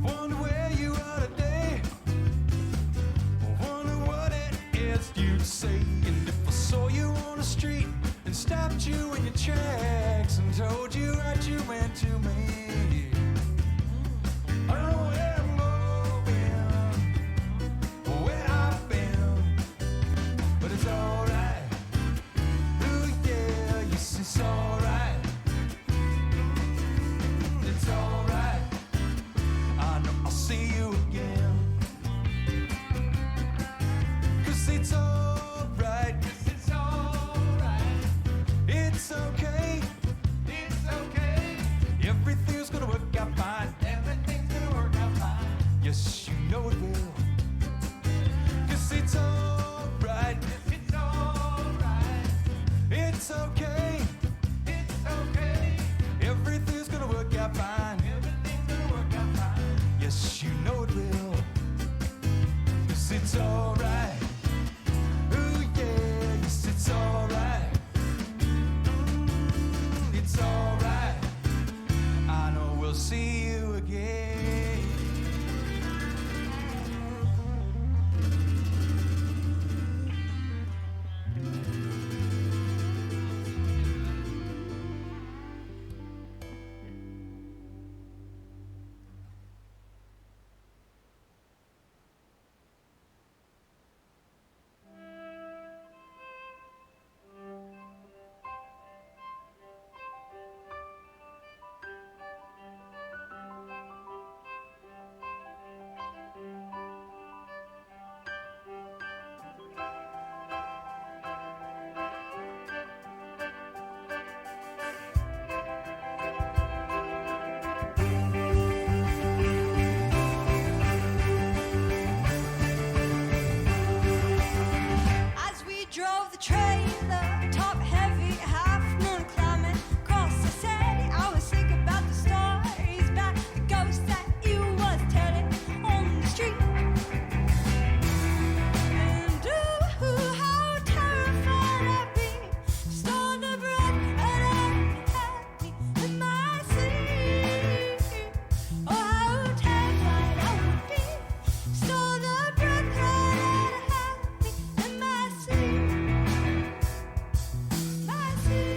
Wonder where you are today. Wonder what it is you'd say. And if I saw you on the street and stopped you in your tracks and told you what you meant to me, I don't know where I'm going, where I've been, but it's alright. Ooh yeah, yes, it's alright. It's alright. I know I'll see you again. 'Cause it's alright. It's alright. It's okay. yes, it's alright. Ooh, yeah, yes, it's alright. It's alright. I know we'll see you again. As we drove the trailer, top heavy, half moon climbing across the city, I was thinking about the stories, about the ghosts that you was telling on the street. And ooh, how terrified I'd be, stole the breath and had me in my sleep. Oh, how terrified I would be, stole the breath and had me in my sleep. My sleep.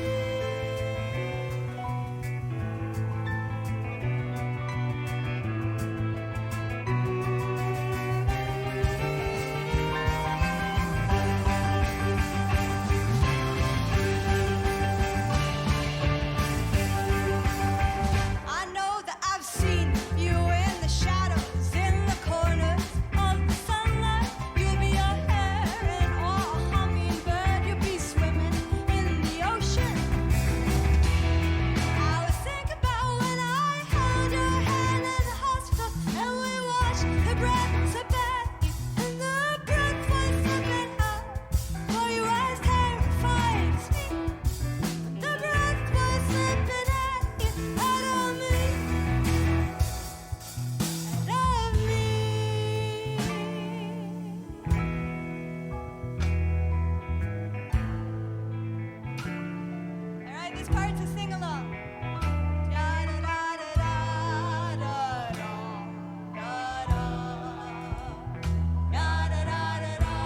I know that I've seen you in the shadows, in the corners of the sunlight. You'll be a heron or a hummingbird. You'll be swimming in the ocean. I was thinking about when I held your hand in the hospital and we watched the breath slip at you and the breath was slipping out. For you was terrified to see. The breath was slipping at you out of me, out of me. All right, this part's a sing along. Da da da da da da da da da da da da da da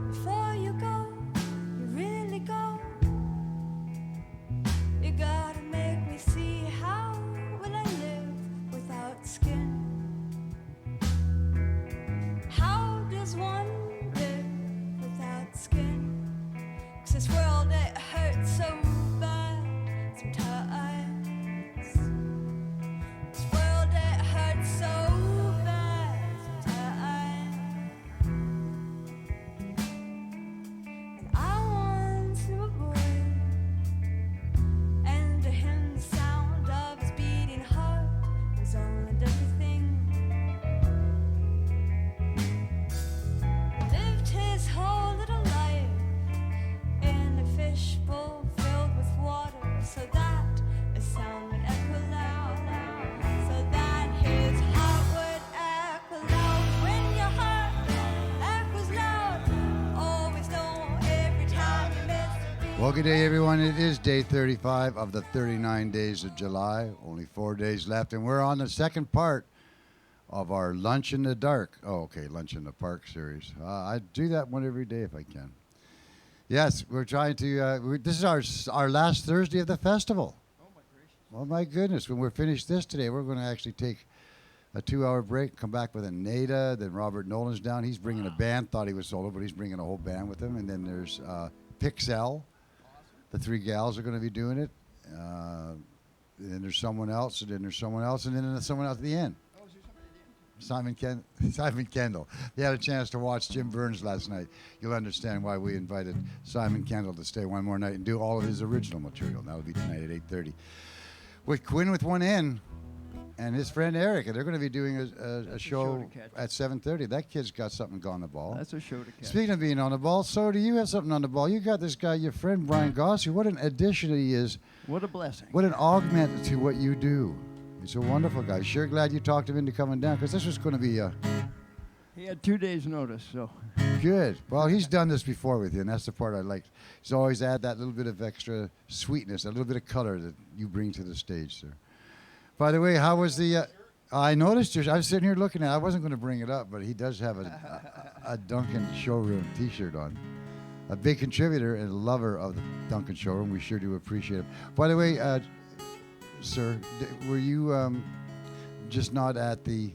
Before you go, you really go. You gotta make me see how will I live without skin. How does one live without skin? 'Cause this world, it hurts so bad sometimes. This world, it hurts so bad sometimes. And I once knew a boy, and to him the sound of his beating heart was only everything. Lived his whole little life in a fishbowl filled with water, so that a sound would echo loud, so that his heart would echo loud. When your heart echoes loud, always know every time you miss a beat. Well, good day, everyone. It is day 35 of the 39 days of July. Only 4 days left, and we're on the second part of our Lunch in the Dark. Oh, okay, Lunch in the Park series. I do that one every day if I can. Yes, we're trying to. This is our last Thursday of the festival. Oh my gracious. Oh my goodness! When we're finished this today, we're going to actually take a 2-hour break, come back with a Nada. Then Robert Nolan's down. He's bringing a band. Thought he was solo, but he's bringing a whole band with him. And then there's Pixel. The three gals are going to be doing it. And then there's someone else, and then there's someone else, and then there's someone else at the end. Oh, is there somebody at the end? Simon Kendall. If you had a chance to watch Jim Burns last night, you'll understand why we invited Simon Kendall to stay one more night and do all of his original material. That'll be tonight at 8:30. With Quinn with one N, and his friend Eric, and they're going to be doing a show show to catch. at 7:30. That kid's got something on the ball. That's a show to catch. Speaking of being on the ball, so do you have something on the ball? You got this guy, your friend Brian Gossie. What an addition he is. What a blessing. What an augment to what you do. He's a wonderful guy. Sure glad you talked him into coming down, because this was going to be He had 2 days' notice, so. good. Well, he's done this before with you, and that's the part I like. He's always add that little bit of extra sweetness, a little bit of color that you bring to the stage, sir. By the way, how was the... I noticed yours. I was sitting here looking at it. I wasn't going to bring it up, but he does have a Duncan Showroom T-shirt on. A big contributor and lover of the Duncan Showroom. We sure do appreciate it. By the way, sir, were you just not at the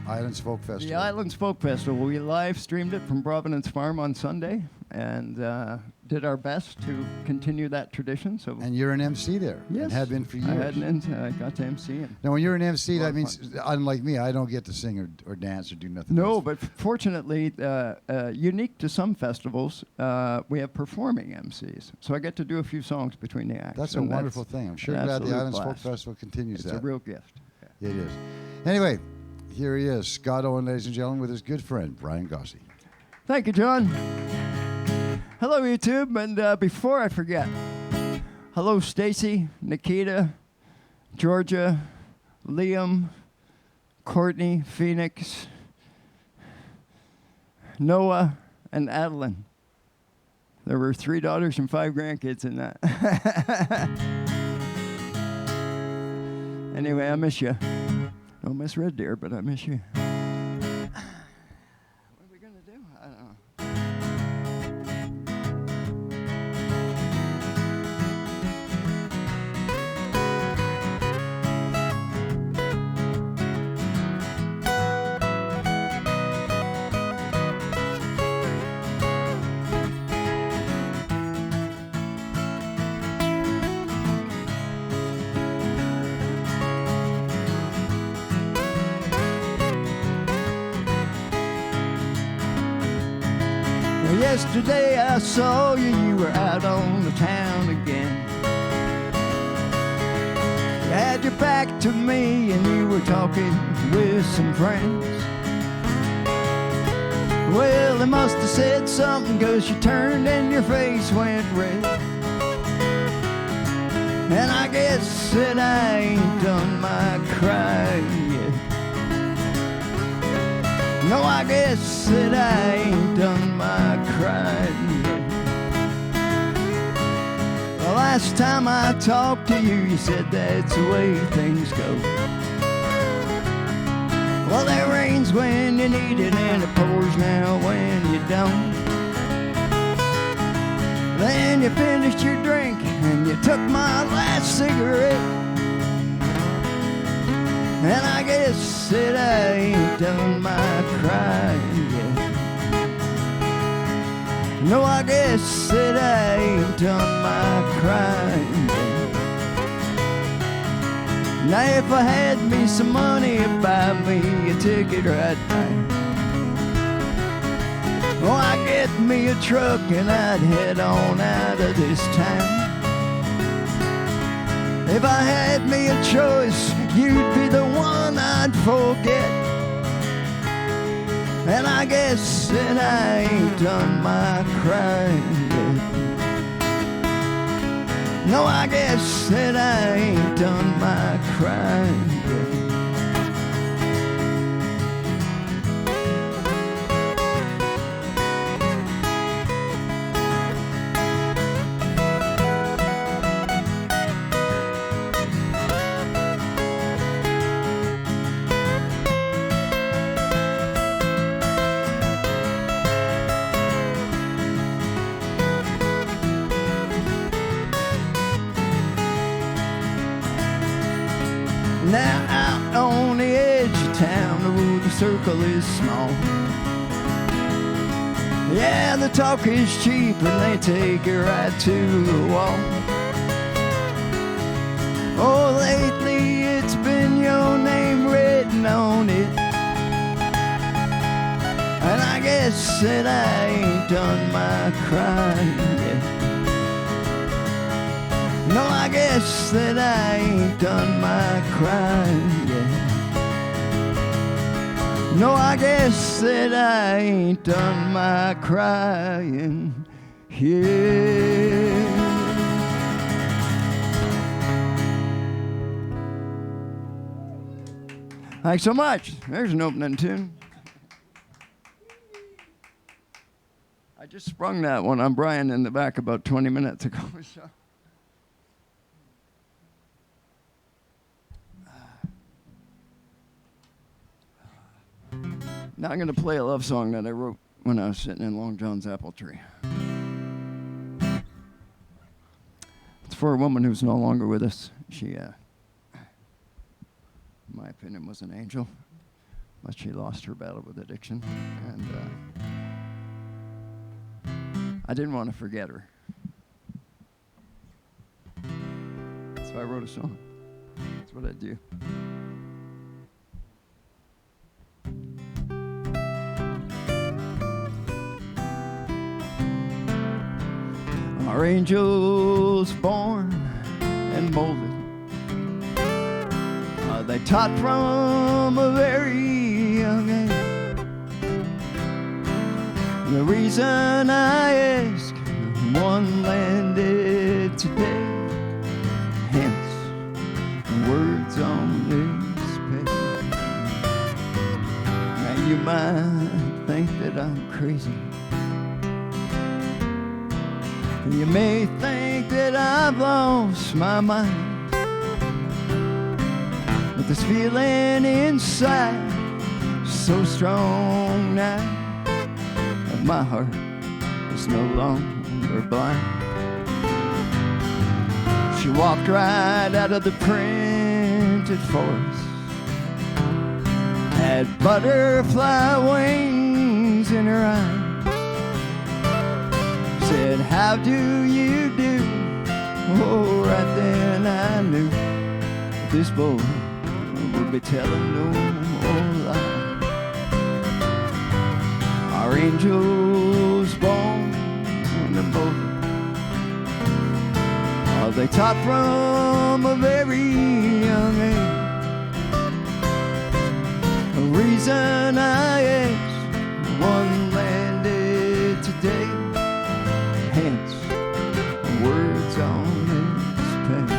Islands Folk Festival? The Islands Folk Festival, we live streamed it from Providence Farm on Sunday and did our best to continue that tradition. So. And you're an MC there. Yes. And have been for years. I got to MC. And Now, when you're an MC, lot that of means, unlike me, I don't get to sing or dance or do nothing. no, else. but fortunately, unique to some festivals, we have performing MCs. So I get to do a few songs between the acts. That's a and wonderful thing. I'm sure an glad the absolute Islands Folk blast. Festival continues It's that. a real gift. Yeah. It is. Anyway, here he is, Scott Owen, ladies and gentlemen, with his good friend, Brian Gossie. Thank you, John. Hello, YouTube. And before I forget, hello, Stacy, Nikita, Georgia, Liam, Courtney, Phoenix, Noah, and Adeline. There were 3 daughters and 5 grandkids in that. Anyway, I miss you. Don't miss Red Deer, but I miss you. What are we going to do? I don't know. Well, yesterday I saw you, you were out on the town again. You had your back to me and you were talking with some friends. Well, they must have said something 'cause you turned and your face went red. And I guess that I ain't done my crying yet. No, I guess that I ain't done my crying yet. The last time I talked to you, you said that's the way things go. Well, it rains when you need it and it pours now when you don't. Then you finished your drink and you took my last cigarette. And I guess that I ain't done my crying yet. No, I guess that I ain't done my crying yet. Now if I had me some money, I'd buy me a ticket right now. Oh, I'd get me a truck and I'd head on out of this town. If I had me a choice, you'd be the one I'd forget. And I guess that I ain't done my crying yet. No, I guess that I ain't done my crying yet. Now out on the edge of town, oh, the circle is small. Yeah, the talk is cheap and they take you right to the wall. Oh, lately it's been your name written on it. And I guess that I ain't done my crying yet. No, I guess that I ain't done my crying yet. No, I guess that I ain't done my crying yet. Thanks so much. There's an opening tune. I just sprung that one on Brian in the back about 20 minutes ago. So. Now I'm going to play a love song that I wrote when I was sitting in Long John's apple tree. It's for a woman who's no longer with us. She, in my opinion, was an angel, but she lost her battle with addiction. And I didn't want to forget her. So I wrote a song. That's what I do. Our angels born and molded, they taught from a very young age. The reason I ask, one landed today, hence words on this page. Now you might think that I'm crazy. You may think that I've lost my mind, but this feeling inside is so strong now that my heart is no longer blind. She walked right out of the printed forest, had butterfly wings in her eyes. Said, how do you do? Oh, right then I knew this boy would be telling no more lies. Our angels born and both, they taught from a very young age. The reason I asked, one landed today. Hence, words on this page.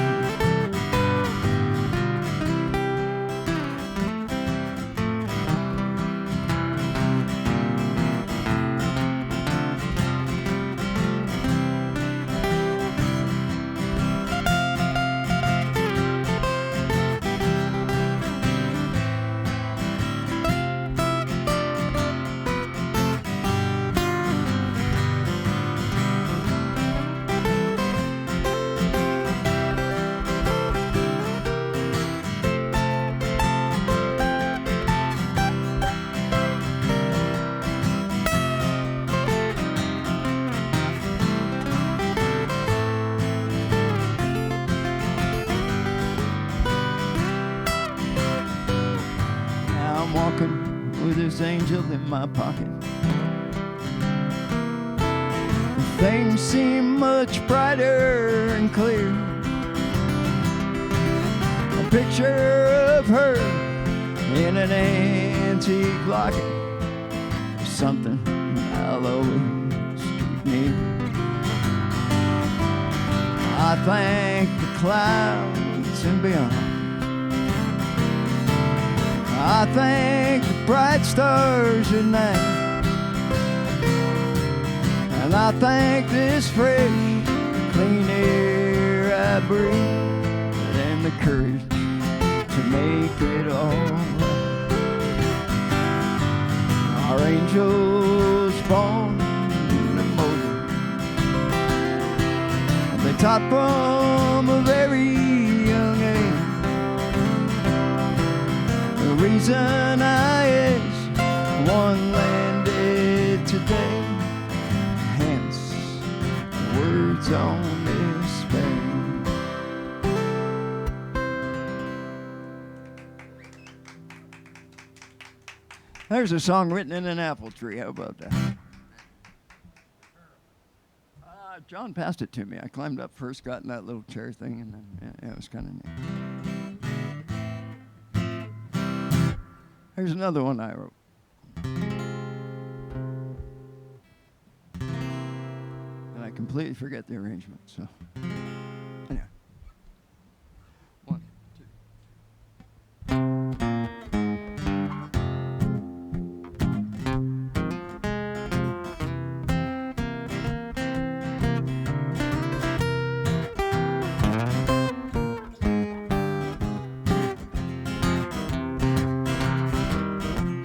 With this angel in my pocket, things seem much brighter and clear. A picture of her in an antique locket, something I'll always keep near. I thank the clouds and beyond. I thank the bright stars at night, and I thank this fresh, clean air I breathe, and the courage to make it all right. Our angels born and molded, they taught from a very young age. The reason I ask, one landed today, hence words on this page. There's a song written in an apple tree. How about that? John passed it to me. I climbed up first, got in that little chair thing, and then it was kind of neat. Here's another one I wrote. And I completely forget the arrangement, so anyway. 1, 2.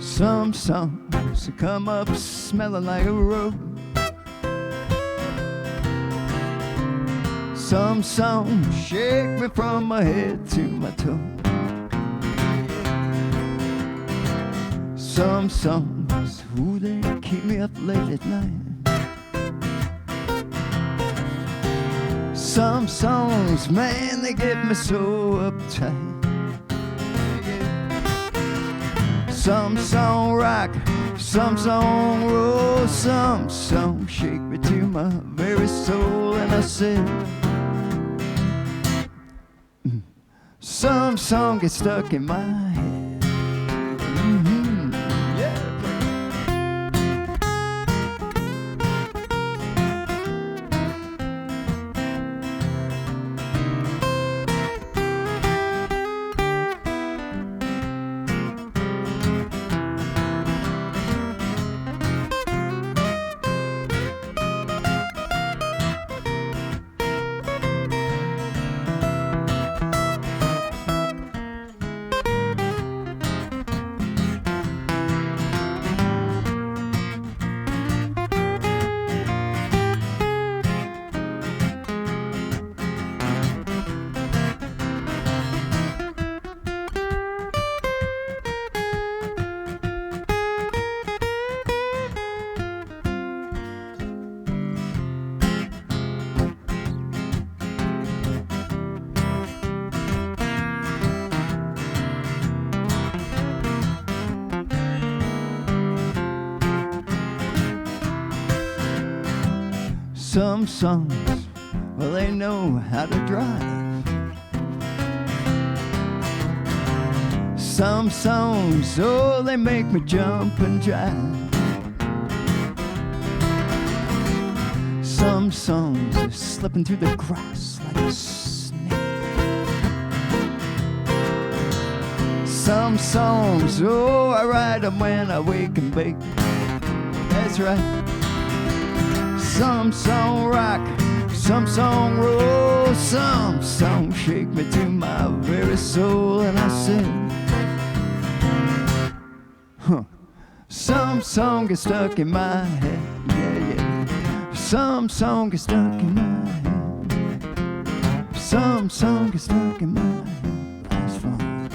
Some songs come up smelling like a rose. Some songs shake me from my head to my toe. Some songs, ooh, they keep me up late at night. Some songs, man, they get me so uptight. Some song rock, some song roll, some song shake me to my very soul. And I said, some song gets stuck in my head. Yeah. Some songs, well, they know how to drive. Some songs, oh, they make me jump and jive. Some songs are slipping through the cracks like a snake. Some songs, oh, I write them when I wake and bake. That's right. Some song rock, some song roll, some song shake me to my very soul. And I said, some song gets stuck in my head, yeah, yeah. Some song gets stuck in my head. Some song gets stuck in my head. That's fun.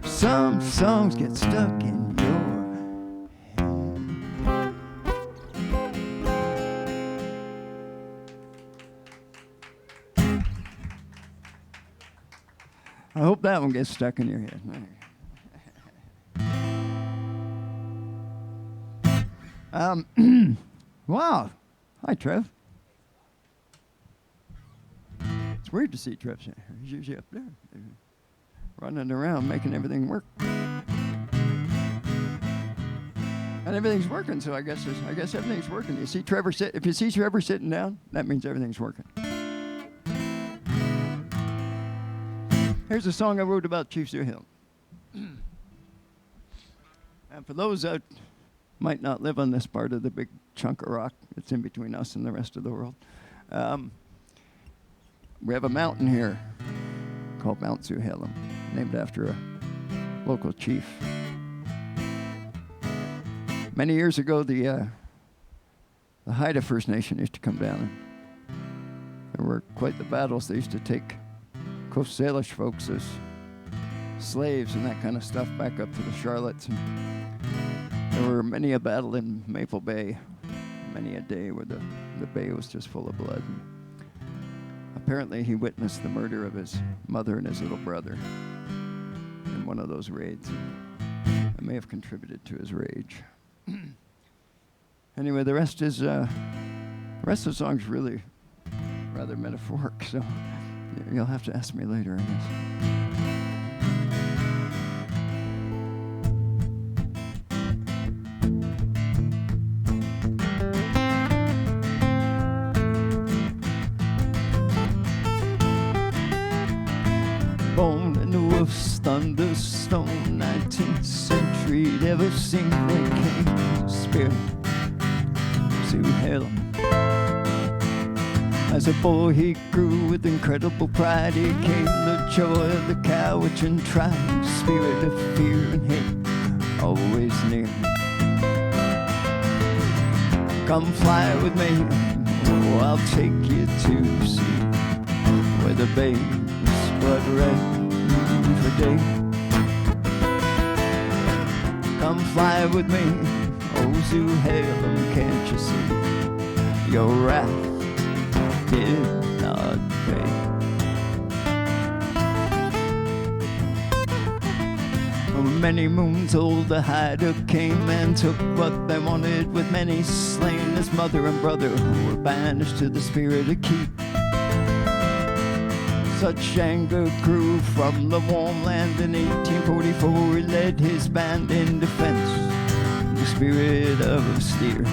Some songs get stuck in your I hope that one gets stuck in your head. Wow. Hi, Trev. It's weird to see Trev. He's usually up there, running around, making everything work. And everything's working, so I guess everything's working. You see Trevor if you see Trevor sitting down, that means everything's working. Here's a song I wrote about Chief Sear Hill. And for those that might not live on this part of the big chunk of rock that's in between us and the rest of the world, we have a mountain here called Mount Sear Hill, named after a local chief. Many years ago, the Haida First Nation used to come down, and there were quite the battles. They used to take Coast Salish folks as slaves and that kind of stuff back up to the Charlottes. And there were many a battle in Maple Bay, many a day where the bay was just full of blood. And apparently he witnessed the murder of his mother and his little brother in one of those raids. That may have contributed to his rage. Anyway, the rest of the song's really rather metaphoric, so you'll have to ask me later, I guess. Born in the wolf's thunderstorm, 19th century, never seen that king spirit to hell. As a boy he grew with incredible pride. He came the joy of the Cowichan tribe, spirit of fear and hate, always near. Come fly with me, oh, I'll take you to see where the babe's blood red for day. Come fly with me, oh Zuhalem, can't you see your wrath did not pay. Many moons old the hider came and took what they wanted, with many slain, his mother and brother who were banished to the spirit of keep. Such anger grew from the warm land. In 1844 he led his band in defense, the spirit of steer.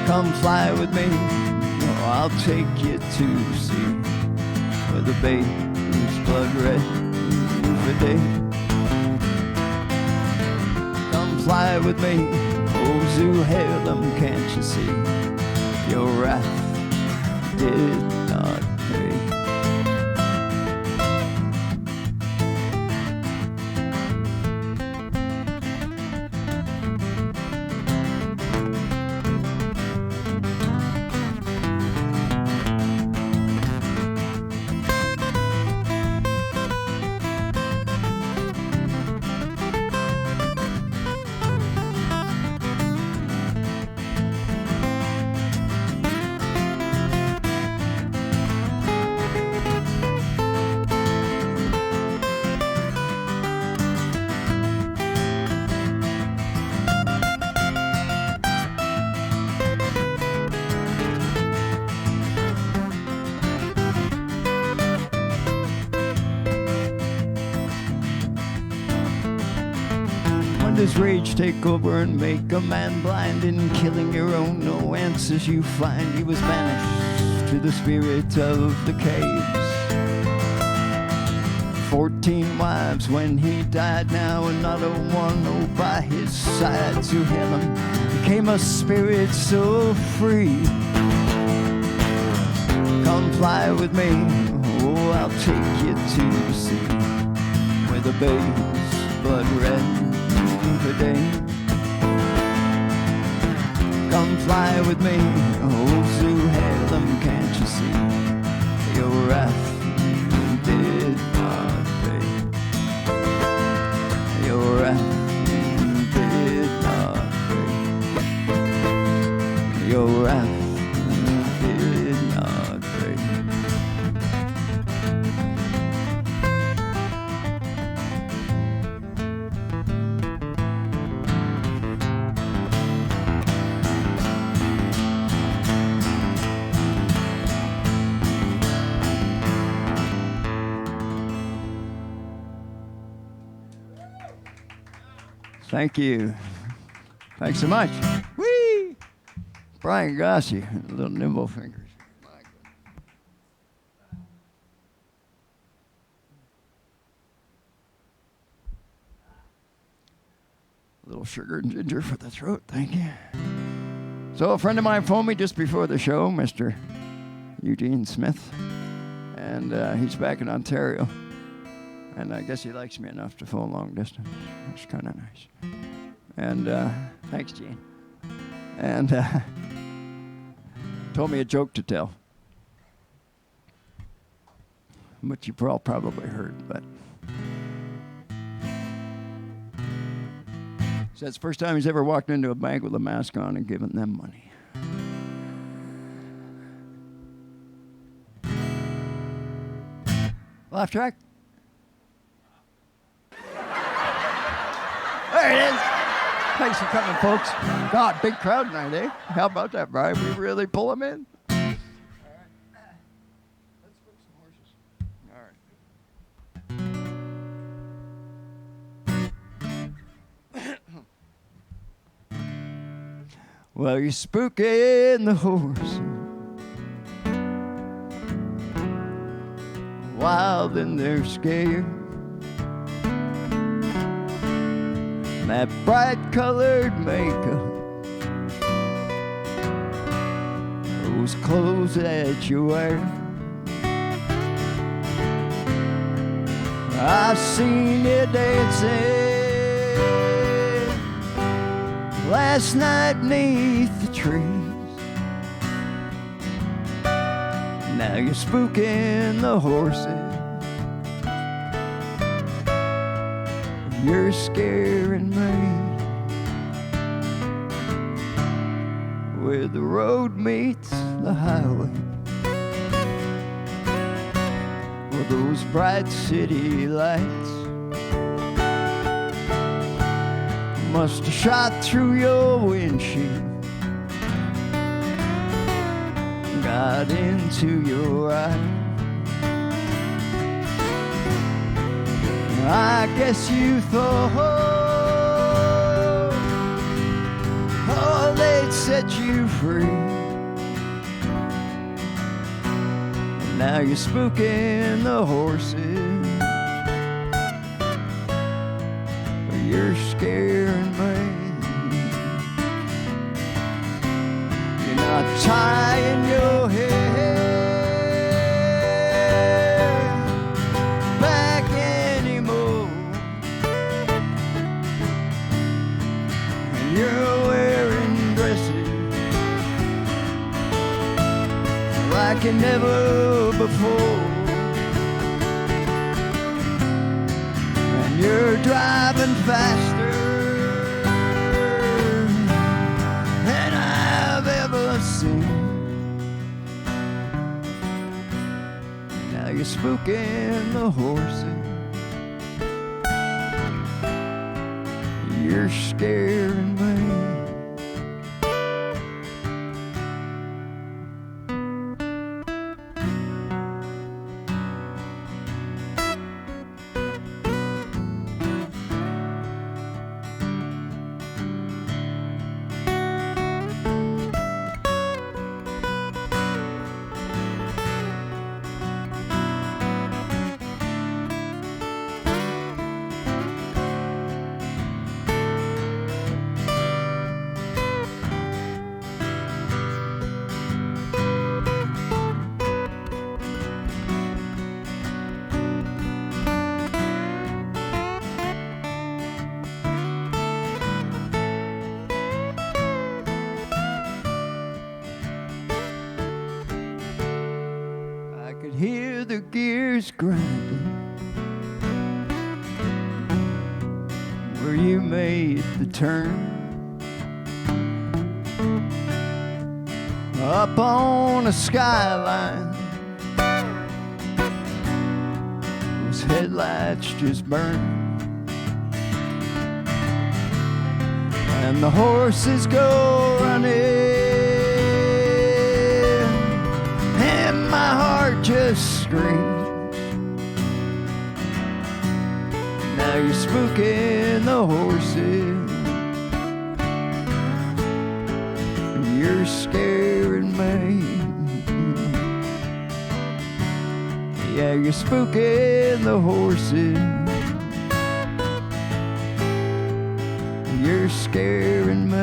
Come fly with me, oh, I'll take you to see where the babe's blood red for day. Come fly with me, oh Zuhalem, can't you see your wrath did not pay. Does rage take over and make a man blind? In killing your own, no answers you find. He was banished to the spirit of the caves. 14 wives when he died now, and not a one oh, by his side. To him became a spirit so free. Come fly with me, oh I'll take you to see where the babe's blood red for day. Come fly with me, oh Zuhalem, can't you see your wrath did not pay. Your wrath did not pay. Your wrath did not pay. Thank you. Thanks so much. Whee! Brian Gossie, little nimble fingers. A little sugar and ginger for the throat, thank you. So a friend of mine phoned me just before the show, Mr. Eugene Smith, and he's back in Ontario. And I guess he likes me enough to phone long distance. That's kind of nice. And thanks, Gene. And told me a joke to tell, which you all probably heard, but said it's the first time he's ever walked into a bank with a mask on and given them money. Laugh track. There it is. Thanks for coming, folks. God, big crowd tonight, eh? How about that, Brian? We really pull them in. Well, you're spooking the horse, wild and they're scared. That bright colored makeup, those clothes that you wear. I've seen you dancing last night neath the trees. Now you're spooking the horses, you're scaring me. Where the road meets the highway, with those bright city lights must have shot through your windshield, got into your eye. I guess you thought, oh, they'd set you free. And now you're spooking the horses, you're scaring me. You're not tying your hair back anymore, and you're wearing dresses like you never before. You're driving faster than I've ever seen. Now you're spooking the horses, you're scaring me. Hear the gears grinding where you made the turn. Up on a skyline, those headlights just burn, and the horses go running, and my heart just screams. Now you're spooking the horses, you're scaring me. Yeah, you're spooking the horses, you're scaring me.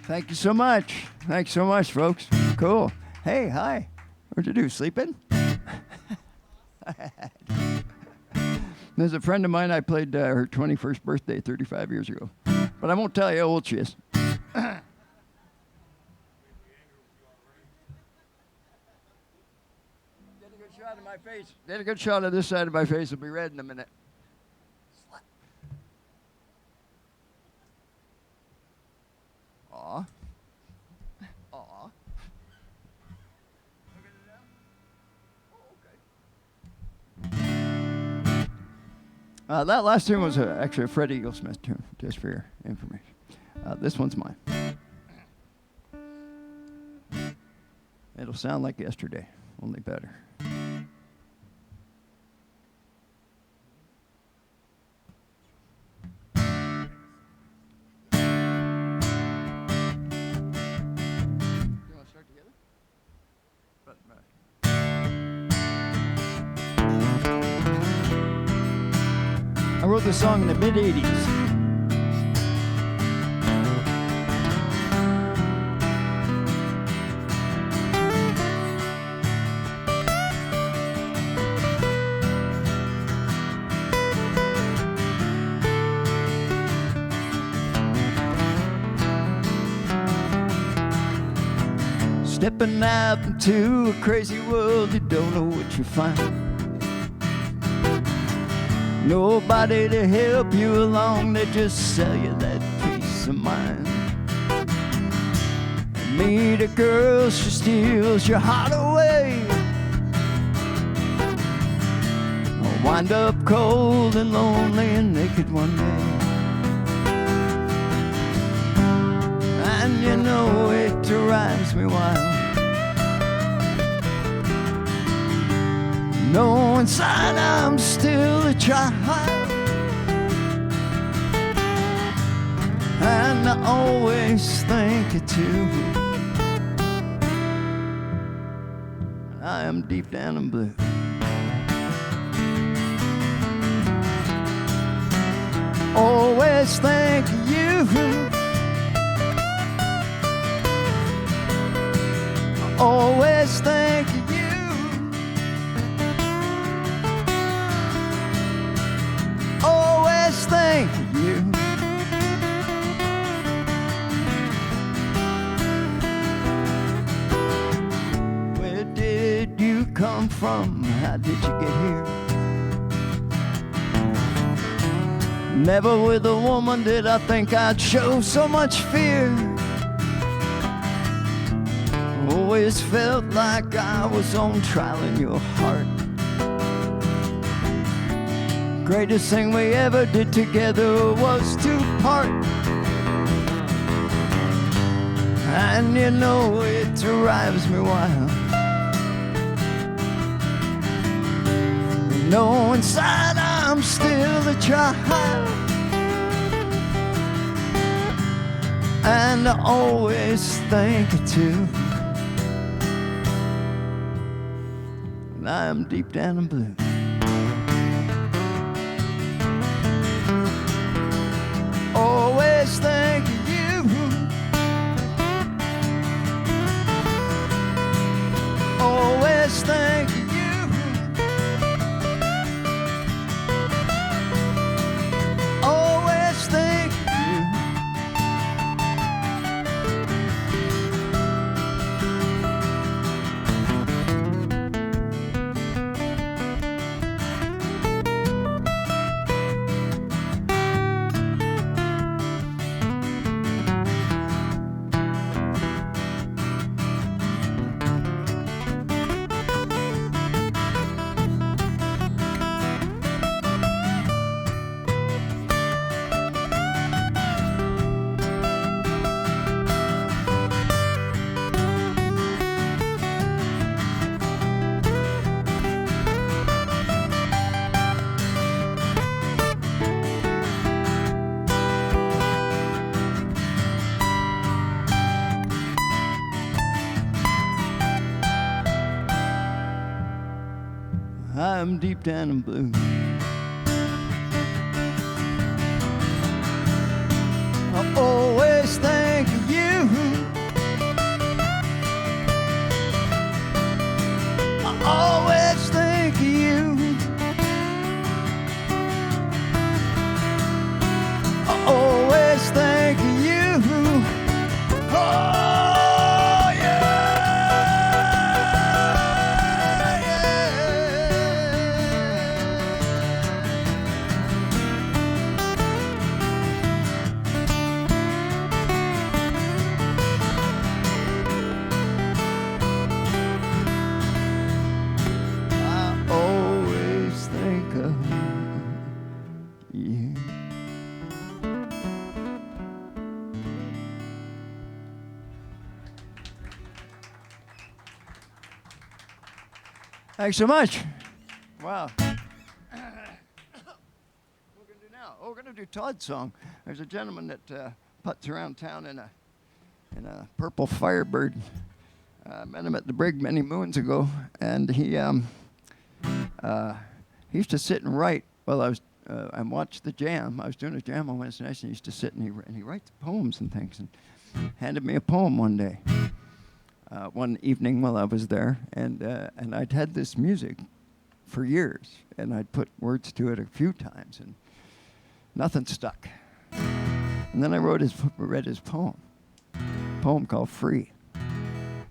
Thank you so much. Thanks so much, folks. Cool. Hey, hi. What'd you do, sleeping? There's a friend of mine, I played her 21st birthday 35 years ago. But I won't tell you how old she is. Get a good shot of my face. Get a good shot of this side of my face. It'll be red in a minute. Aw. Aw. That last tune was actually a Fred Eaglesmith tune, just for your information. This one's mine. It'll sound like yesterday only better. You want to start together? I wrote this song in the mid-'80s. Stepping out into a crazy world, you don't know what you find. Nobody to help you along, they just sell you that peace of mind. Meet a girl, she steals your heart away. Wind up cold and lonely and naked one day. And you know it drives me wild. No, inside I'm still a child, and I always think it too. I am deep down in blue. Always think of you. Always think of you. Always think of you. Where did you come from? How did you get here? Never with a woman did I think I'd show so much fear. Always felt like I was on trial in your heart. Greatest thing we ever did together was to part. And you know it drives me wild. No, inside I'm still a child, and I always think it too. And I am deep down in blue. Always think of you. Always think of you. Always think of you. I'm deep down in blue. I always think of you. I always think of you. I always think of you. Oh, yeah. Yeah. Thanks so much. Wow. What we're going to do now? Oh, we're going to do Todd's song. There's a gentleman that putts around town in a purple Firebird. Met him at the Brig many moons ago, and he used to sit and write while I watched the jam. I was doing a jam on Wednesday nights, and he used to sit and he writes poems and things, and handed me a poem one day. One evening while I was there, and I'd had this music for years, and I'd put words to it a few times, and nothing stuck. And then I read his poem called Free.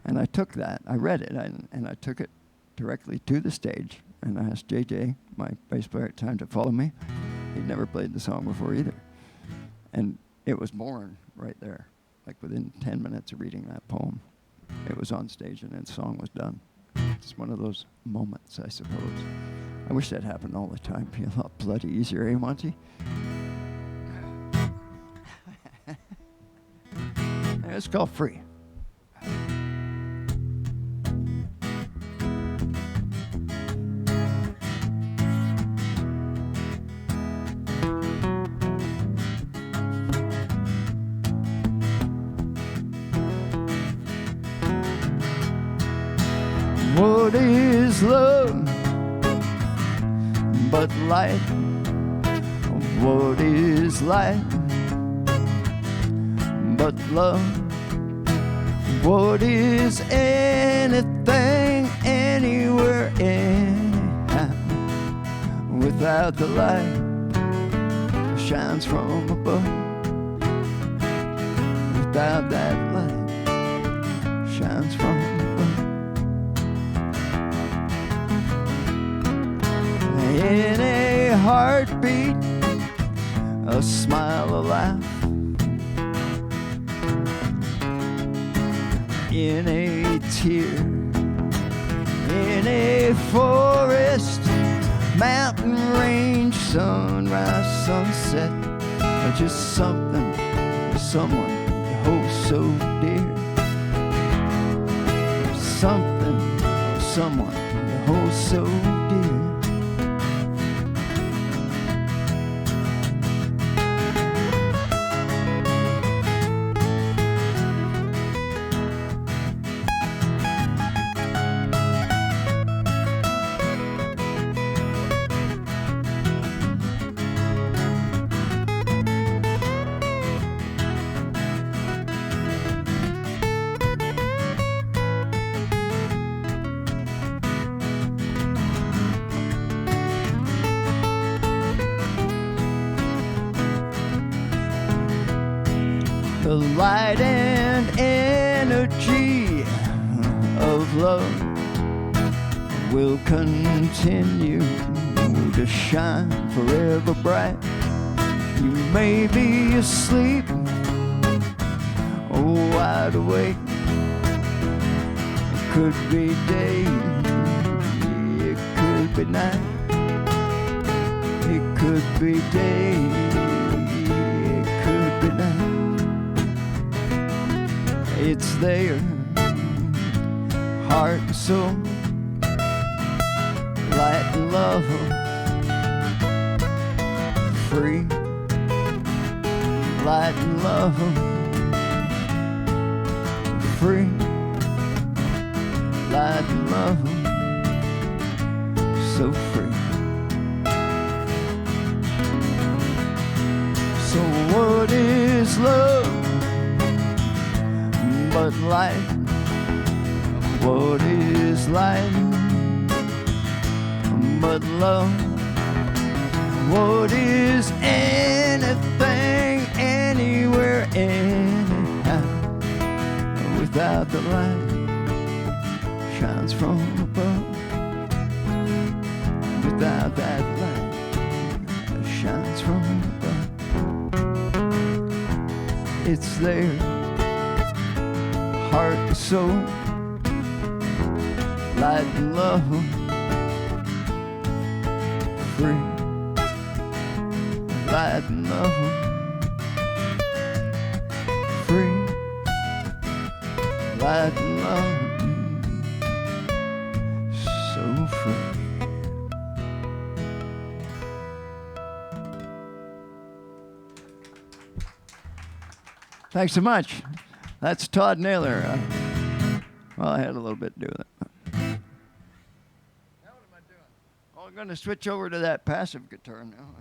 And I took that, I read it, and I took it directly to the stage, and I asked JJ, my bass player at the time, to follow me. He'd never played the song before either. And it was born right there, like within 10 minutes of reading that poem. It was on stage and the song was done. It's one of those moments, I suppose. I wish that happened all the time. It'd be a lot bloody easier, eh, Monty? It's called Free. What is love but light? What is light but love? What is anything, anywhere, anyhow, without the light that shines from above? Without that light shines from above. In a heartbeat, a smile, a laugh. In a tear, in a forest, mountain range, sunrise, sunset, or just something, someone you hold so dear. Something, someone you hold so dear. The light and energy of love will continue to shine forever bright. You may be asleep or wide awake. It could be day, it could be night. It could be day, it could be night. It's there, heart and soul, light and love, free, light and love, free, light and love, so free. So what is love but light? What is light but love? What is anything, anywhere, anyhow, without the light shines from above? Without that light that shines from above, it's there, heart and soul, light and love, free, light and love, free, light and love, so free. Thanks so much. That's Todd Naylor. Well, I had a little bit to do with it. Now what am I doing? Oh, I'm going to switch over to that passive guitar now.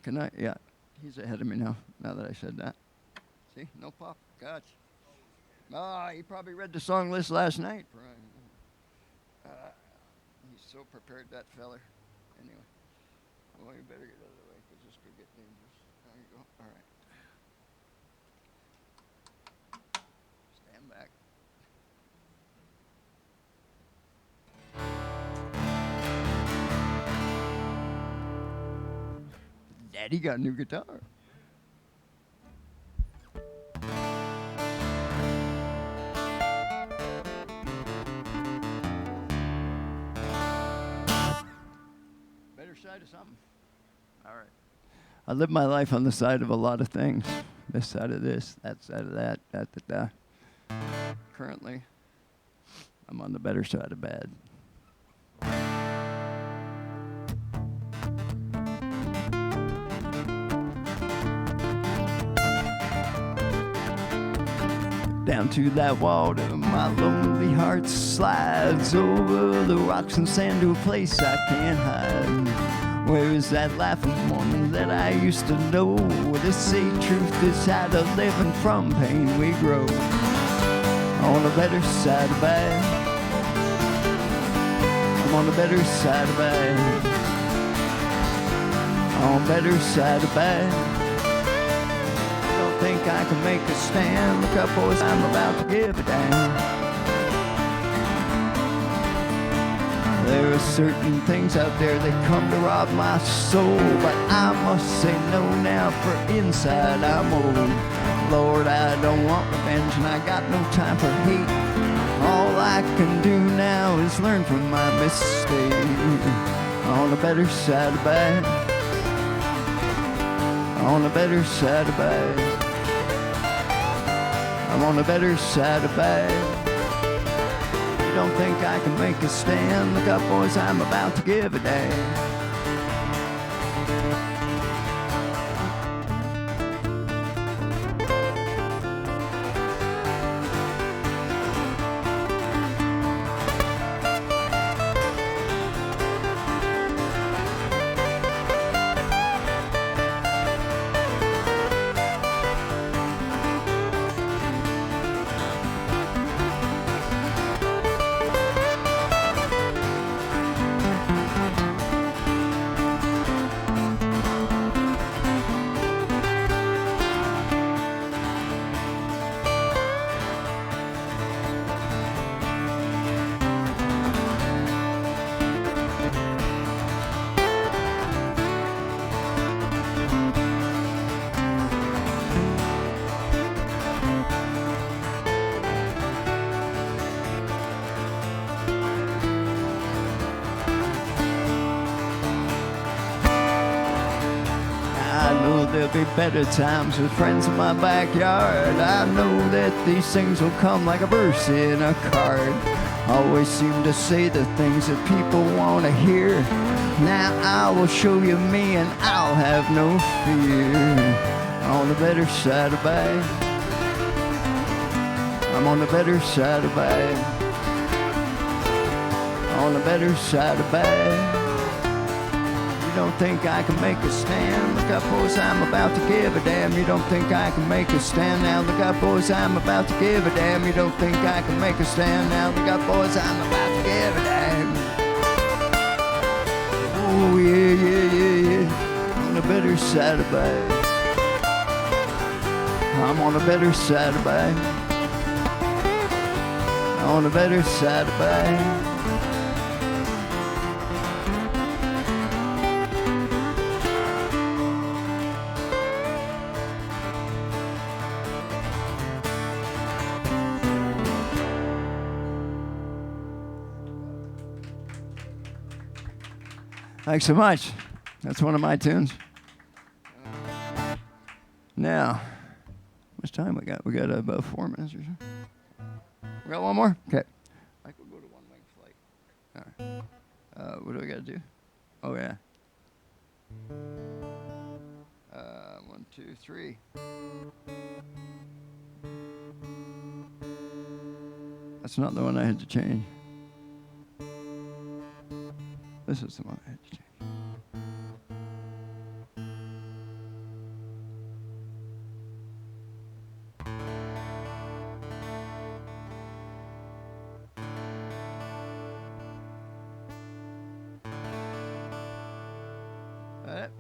Can I? Yeah. He's ahead of me now that I said that. See? No pop. Gotcha. He probably read the song list last night. He's so prepared, that feller. Anyway. Well, you better get out of the way because this could get dangerous. There you go. All right. Stand back. Daddy got a new guitar. Better side of something. All right. I live my life on the side of a lot of things. This side of this, that side of that, that. Currently, I'm on the better side of bad. Down to that water, my lonely heart slides over the rocks and sand to a place I can't hide. Where is that laughing woman that I used to know? Where they say truth is how to live and from pain we grow. On the better side of bad. I'm on the better side of bad. On the better side of bad. Think I can make a stand. Look up, boys, I'm about to give a damn. There are certain things out there that come to rob my soul, but I must say no now, for inside I'm old. Lord, I don't want revenge and I got no time for hate. All I can do now is learn from my mistake. On the better side of bad. On the better side of bad. I'm on the better side of bad. You don't think I can make a stand? Look up, boys, I'm about to give a damn. There'll be better times with friends in my backyard. I know that these things will come like a verse in a card. Always seem to say the things that people want to hear. Now I will show you me and I'll have no fear. On the better side of bad. I'm on the better side of bad. On the better side of bad. You don't think I can make a stand? Look up, boys, I'm about to give a damn. You don't think I can make a stand now? Look up, boys, I'm about to give a damn. You don't think I can make a stand now? Look up, boys, I'm about to give a damn. Oh yeah. On the better side of bad. I'm on the better side of bad. On the better side of bad. Thanks so much. That's one of my tunes. Now, how much time we got? We got about 4 minutes or so. We got one more? Okay. I could go to one-leg flight. All right. What do I gotta do? Oh yeah. 1, 2, 3. That's not the one I had to change. This is the one I had to change. Alright.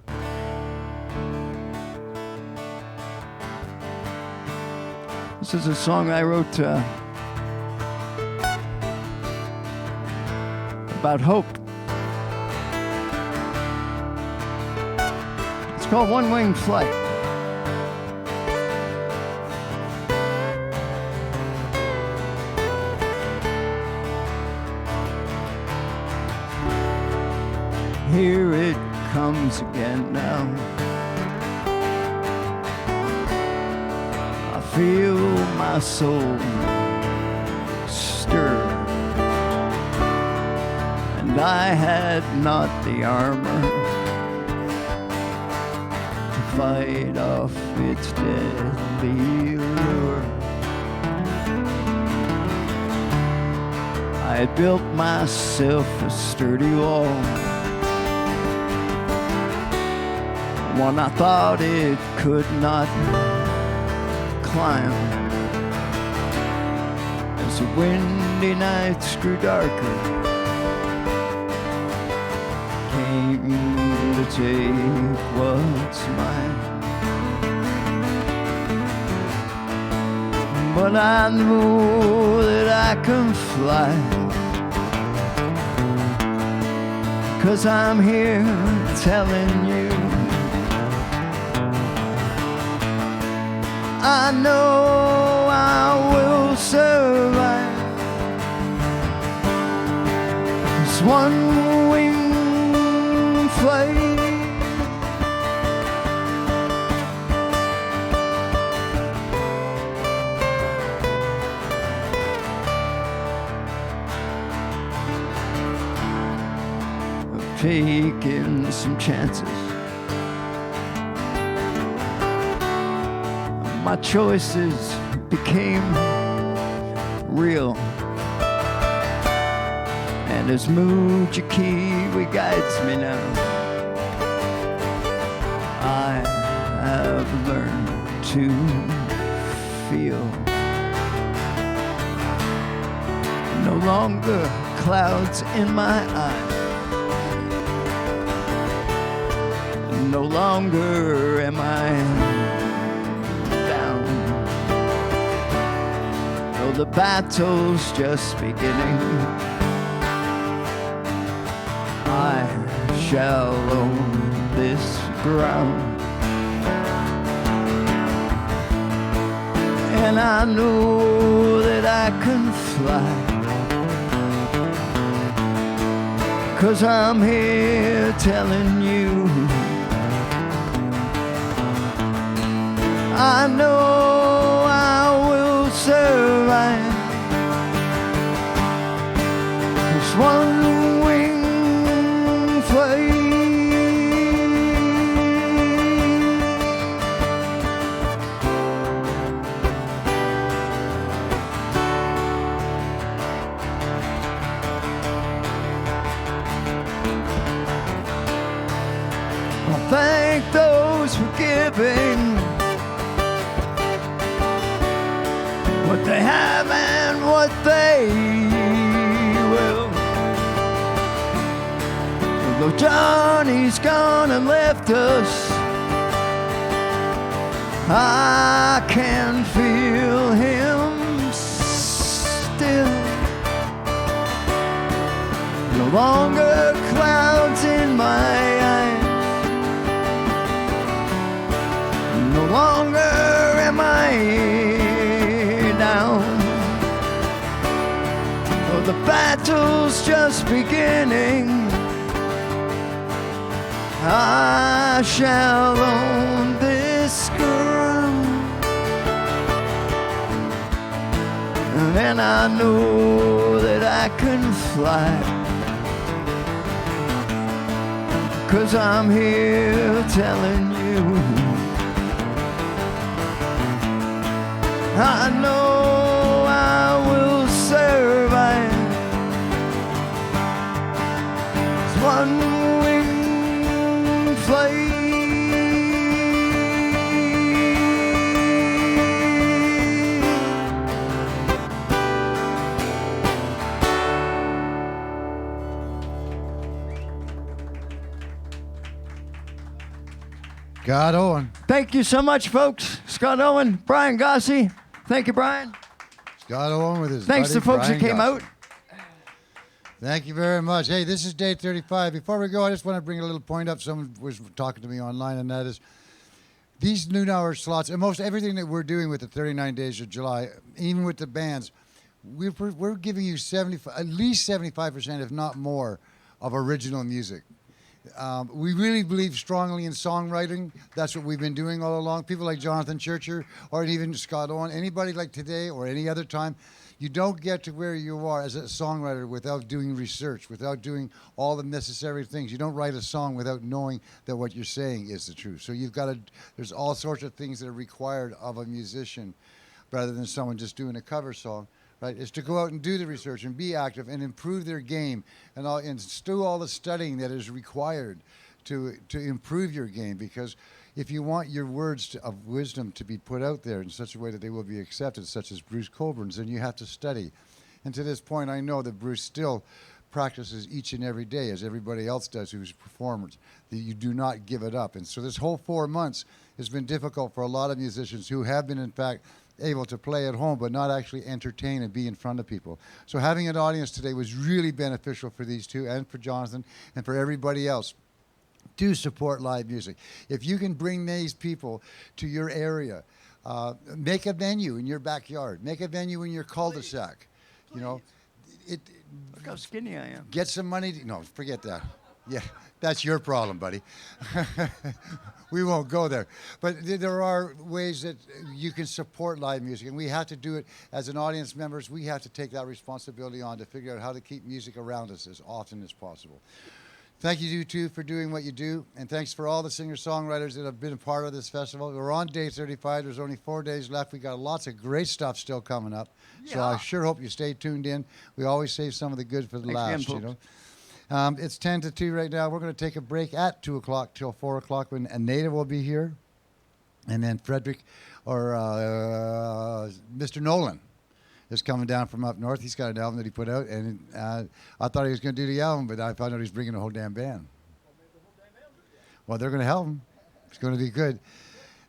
This is a song I wrote about hope. It's called One Winged Flight. Here it comes again now. I feel my soul stir, and I had not the armor to fight off its deadly lure. I had built myself a sturdy wall, one I thought it could not climb. As the windy nights grew darker, came to take what's mine. But I know that I can fly, 'cause I'm here telling you I know I will survive. This one wing flight. I've taken some chances. My choices became real, and as Mujiki guides me now, I have learned to feel. No longer clouds in my eyes, no longer am I the battle's just beginning. I shall own this ground, and I know that I can fly, 'cause I'm here telling you I know I will survive. This one wing flight. I'll thank those for giving what they have and what they will. Although Johnny's gone and left us, I can feel him still. No longer clouds in my eyes, no longer am I down. Oh, the battle's just beginning. I shall own this ground, and I know that I can fly, 'cause I'm here telling you I know I will survive. It's one wing flight. God Owen. Thank you so much, folks. Scott Owen, Brian Gossie. Thank you, Brian. Scott Owen with his Thanks buddy to folks Brian that came Gossett. out. Thank you very much. Hey, this is day 35. Before we go, I just want to bring a little point up. Someone was talking to me online, and that is these noon hour slots, and most everything that we're doing with the 39 days of July, even with the bands, we're giving you at least 75%, if not more, of original music. We really believe strongly in songwriting. That's what we've been doing all along. People like Jonathan Churcher or even Scott Owen, anybody like today or any other time, you don't get to where you are as a songwriter without doing research, without doing all the necessary things. You don't write a song without knowing that what you're saying is the truth. So you've got to, there's all sorts of things that are required of a musician rather than someone just doing a cover song. Right, is to go out and do the research and be active and improve their game and do all the studying that is required to improve your game. Because if you want your words of wisdom to be put out there in such a way that they will be accepted, such as Bruce Colburn's, then you have to study. And to this point, I know that Bruce still practices each and every day, as everybody else does who's performers, that you do not give it up. And so this whole 4 months has been difficult for a lot of musicians who have been, in fact, able to play at home but not actually entertain and be in front of people. So having an audience today was really beneficial for these two and for Jonathan and for everybody else. Do support live music. If you can bring these people to your area, make a venue in your backyard, make a venue in your cul-de-sac. You know, Look how skinny I am. get some money. No, forget that. Yeah, that's your problem, buddy. We won't go there. But there are ways that you can support live music, and we have to do it as an audience members. We have to take that responsibility on to figure out how to keep music around us as often as possible. Thank you two for doing what you do, and thanks for all the singer-songwriters that have been a part of this festival. We're on day 35. There's only 4 days left. We got lots of great stuff still coming up. So I sure hope you stay tuned in. We always save some of the good for the last, you know. It's 10 to 2 right now. We're going to take a break at 2 o'clock till 4 o'clock when a native will be here. And then Frederick or Mr. Nolan is coming down from up north. He's got an album that he put out. And I thought he was going to do the album, but I found out he's bringing a whole damn band. Well, they're going to help him. It's going to be good.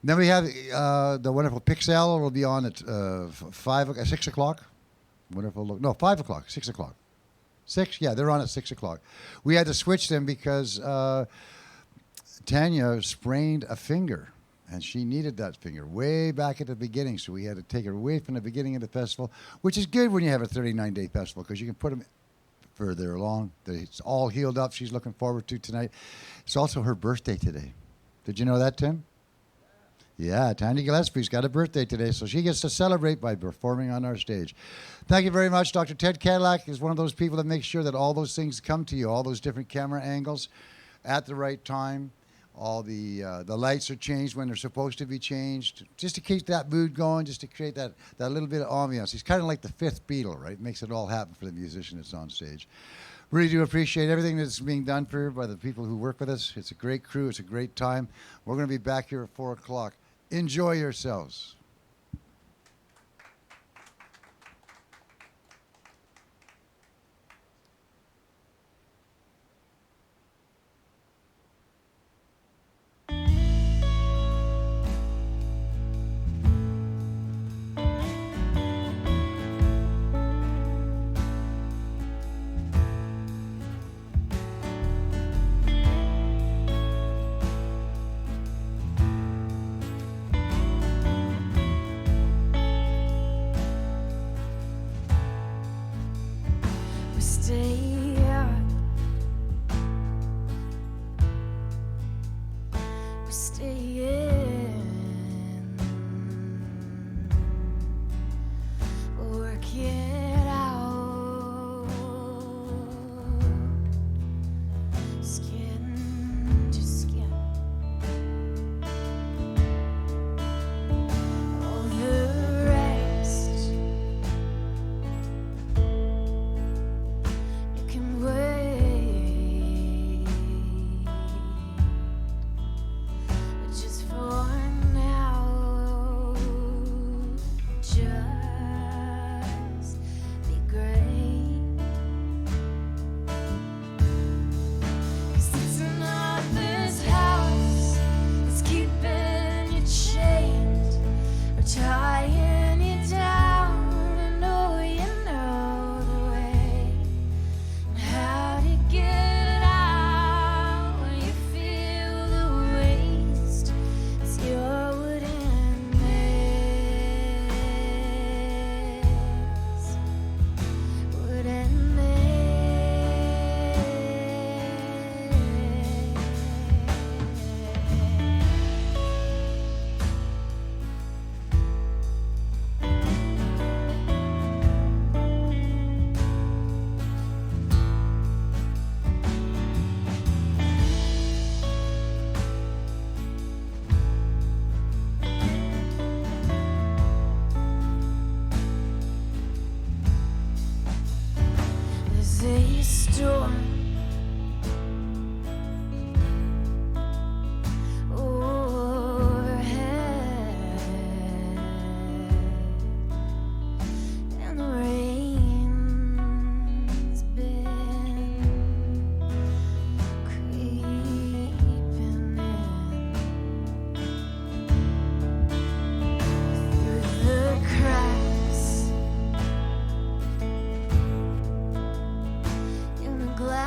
And then we have the wonderful Pixel will be on at 6 o'clock. Wonderful look. No, 5 o'clock, 6 o'clock. 6? Yeah, they're on at 6 o'clock. We had to switch them because Tanya sprained a finger, and she needed that finger way back at the beginning, so we had to take her away from the beginning of the festival, which is good when you have a 39-day festival because you can put them further along. It's all healed up. She's looking forward to tonight. It's also her birthday today. Did you know that, Tim? Yeah, Tanya Gillespie's got a birthday today, so she gets to celebrate by performing on our stage. Thank you very much. Dr. Ted Cadillac is one of those people that makes sure that all those things come to you, all those different camera angles at the right time. All the lights are changed when they're supposed to be changed, just to keep that mood going, just to create that little bit of ambiance. He's kind of like the fifth Beatle, right? Makes it all happen for the musician that's on stage. Really do appreciate everything that's being done by the people who work with us. It's a great crew. It's a great time. We're going to be back here at 4 o'clock. Enjoy yourselves. Skin storm overhead, and the rain's been creeping in through the cracks in the glass.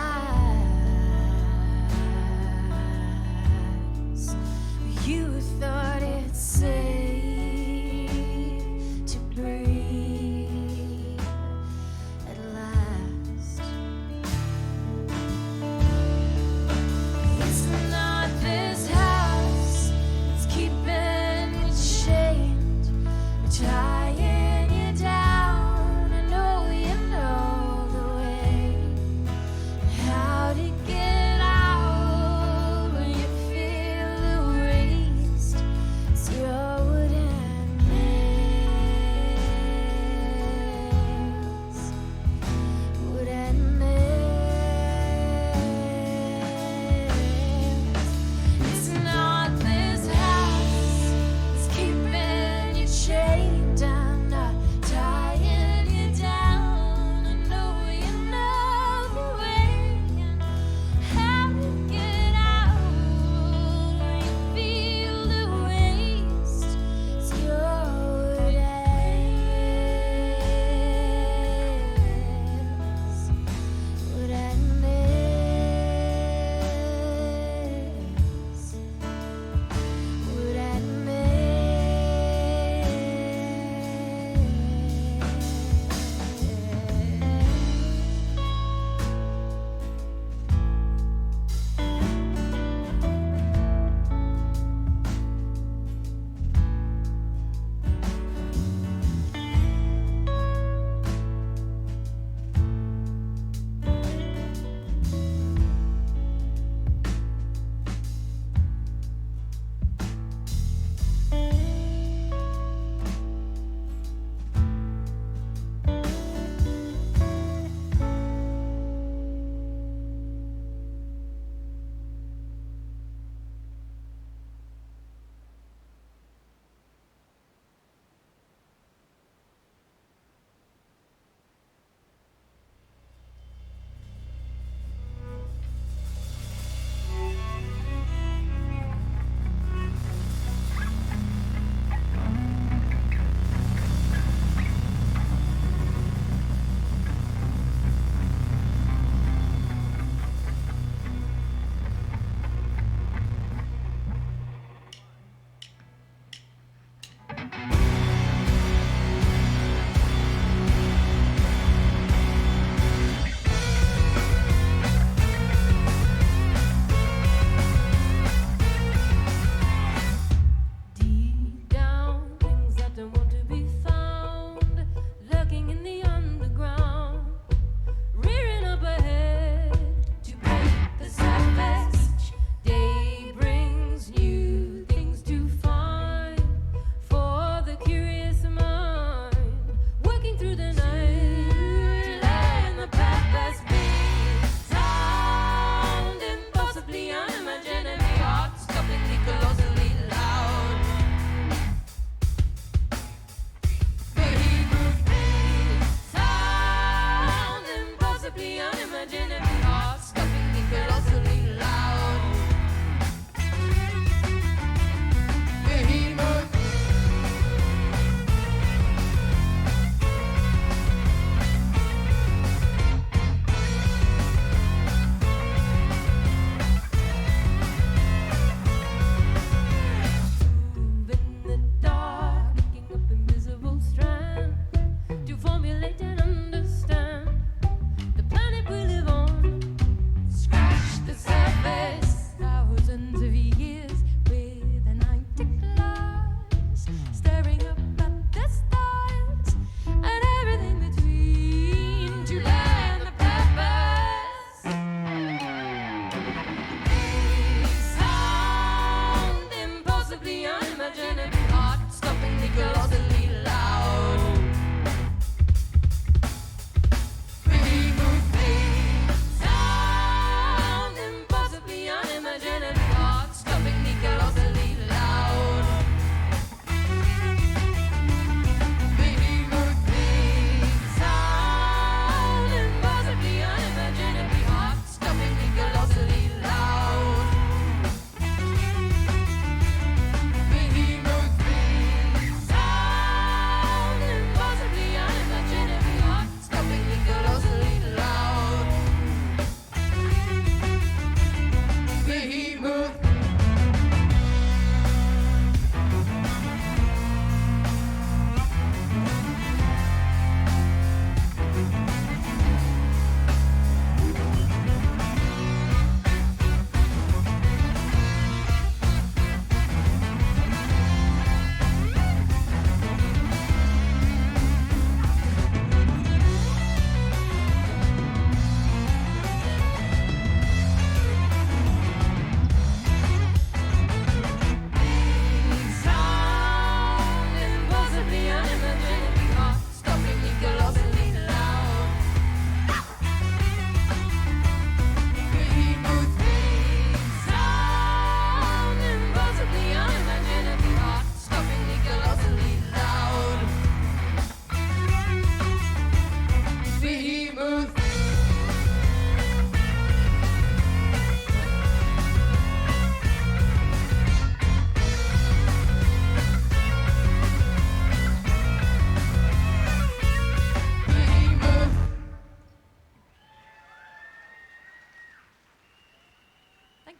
Thank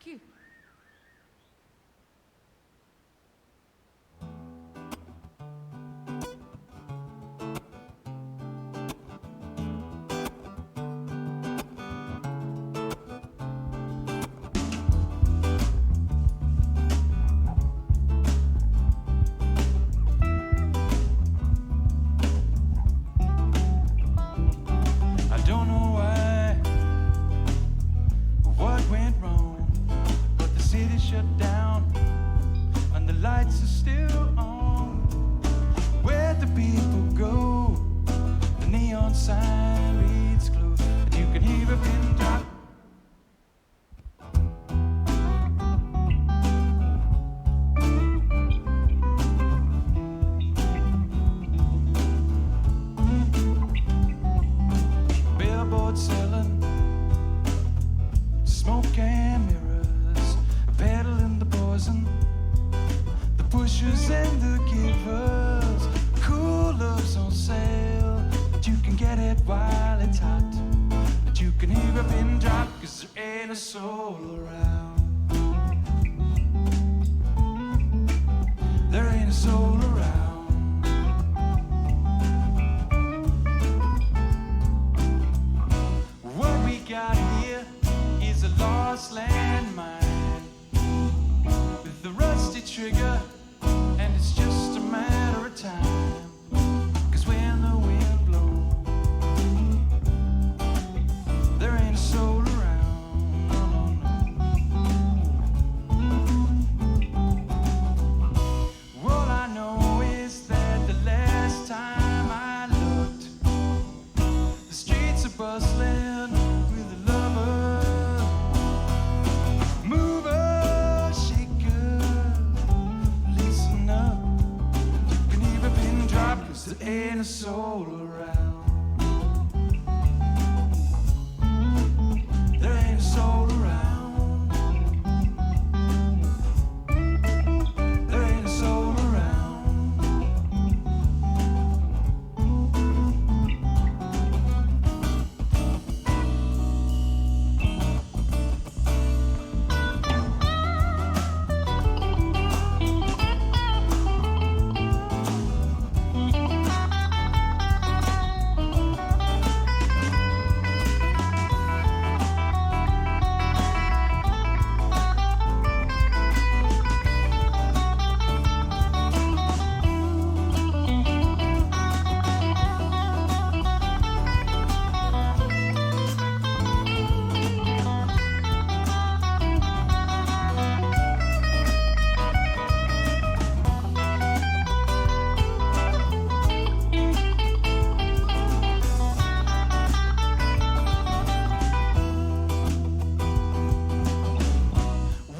you. I don't know why, what went wrong, but the city shut down and the lights are still on. Where'd the people go? The neon sign reads close, and you can hear a pin drop. Billboard selling smoke and mirrors, peddling the poison, the pushers and the givers. Cool love's on sale, but you can get it while it's hot. But you can hear a pin drop, 'cause there ain't a soul around. There ain't a soul around. What we got here is a lost landmine with the rusty trigger, and it's just a matter of time. 'Cause when the wind blows, there ain't a soul around. No, no, no. All I know is that the last time I looked, the streets are bustling with a lover, mover, shaker. Listen up, you can hear a pin drop, 'cause there ain't a soul around. There ain't a soul around. There ain't a soul around.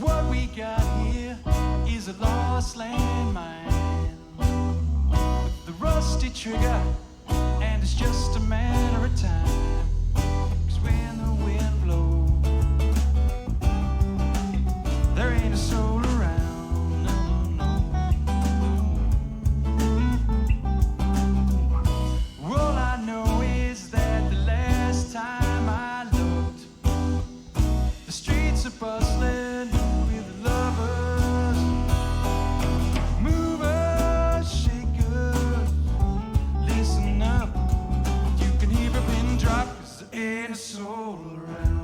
What we got here is a lost landmine with the rusty trigger, and it's just a matter of time. 'Cause when the wind blows, there ain't a soul around. No, no, no. All I know is that the last time I looked, the streets are bustling with lovers, movers, shakers. Listen up, you can hear a pin drop, 'cause there ain't a soul around.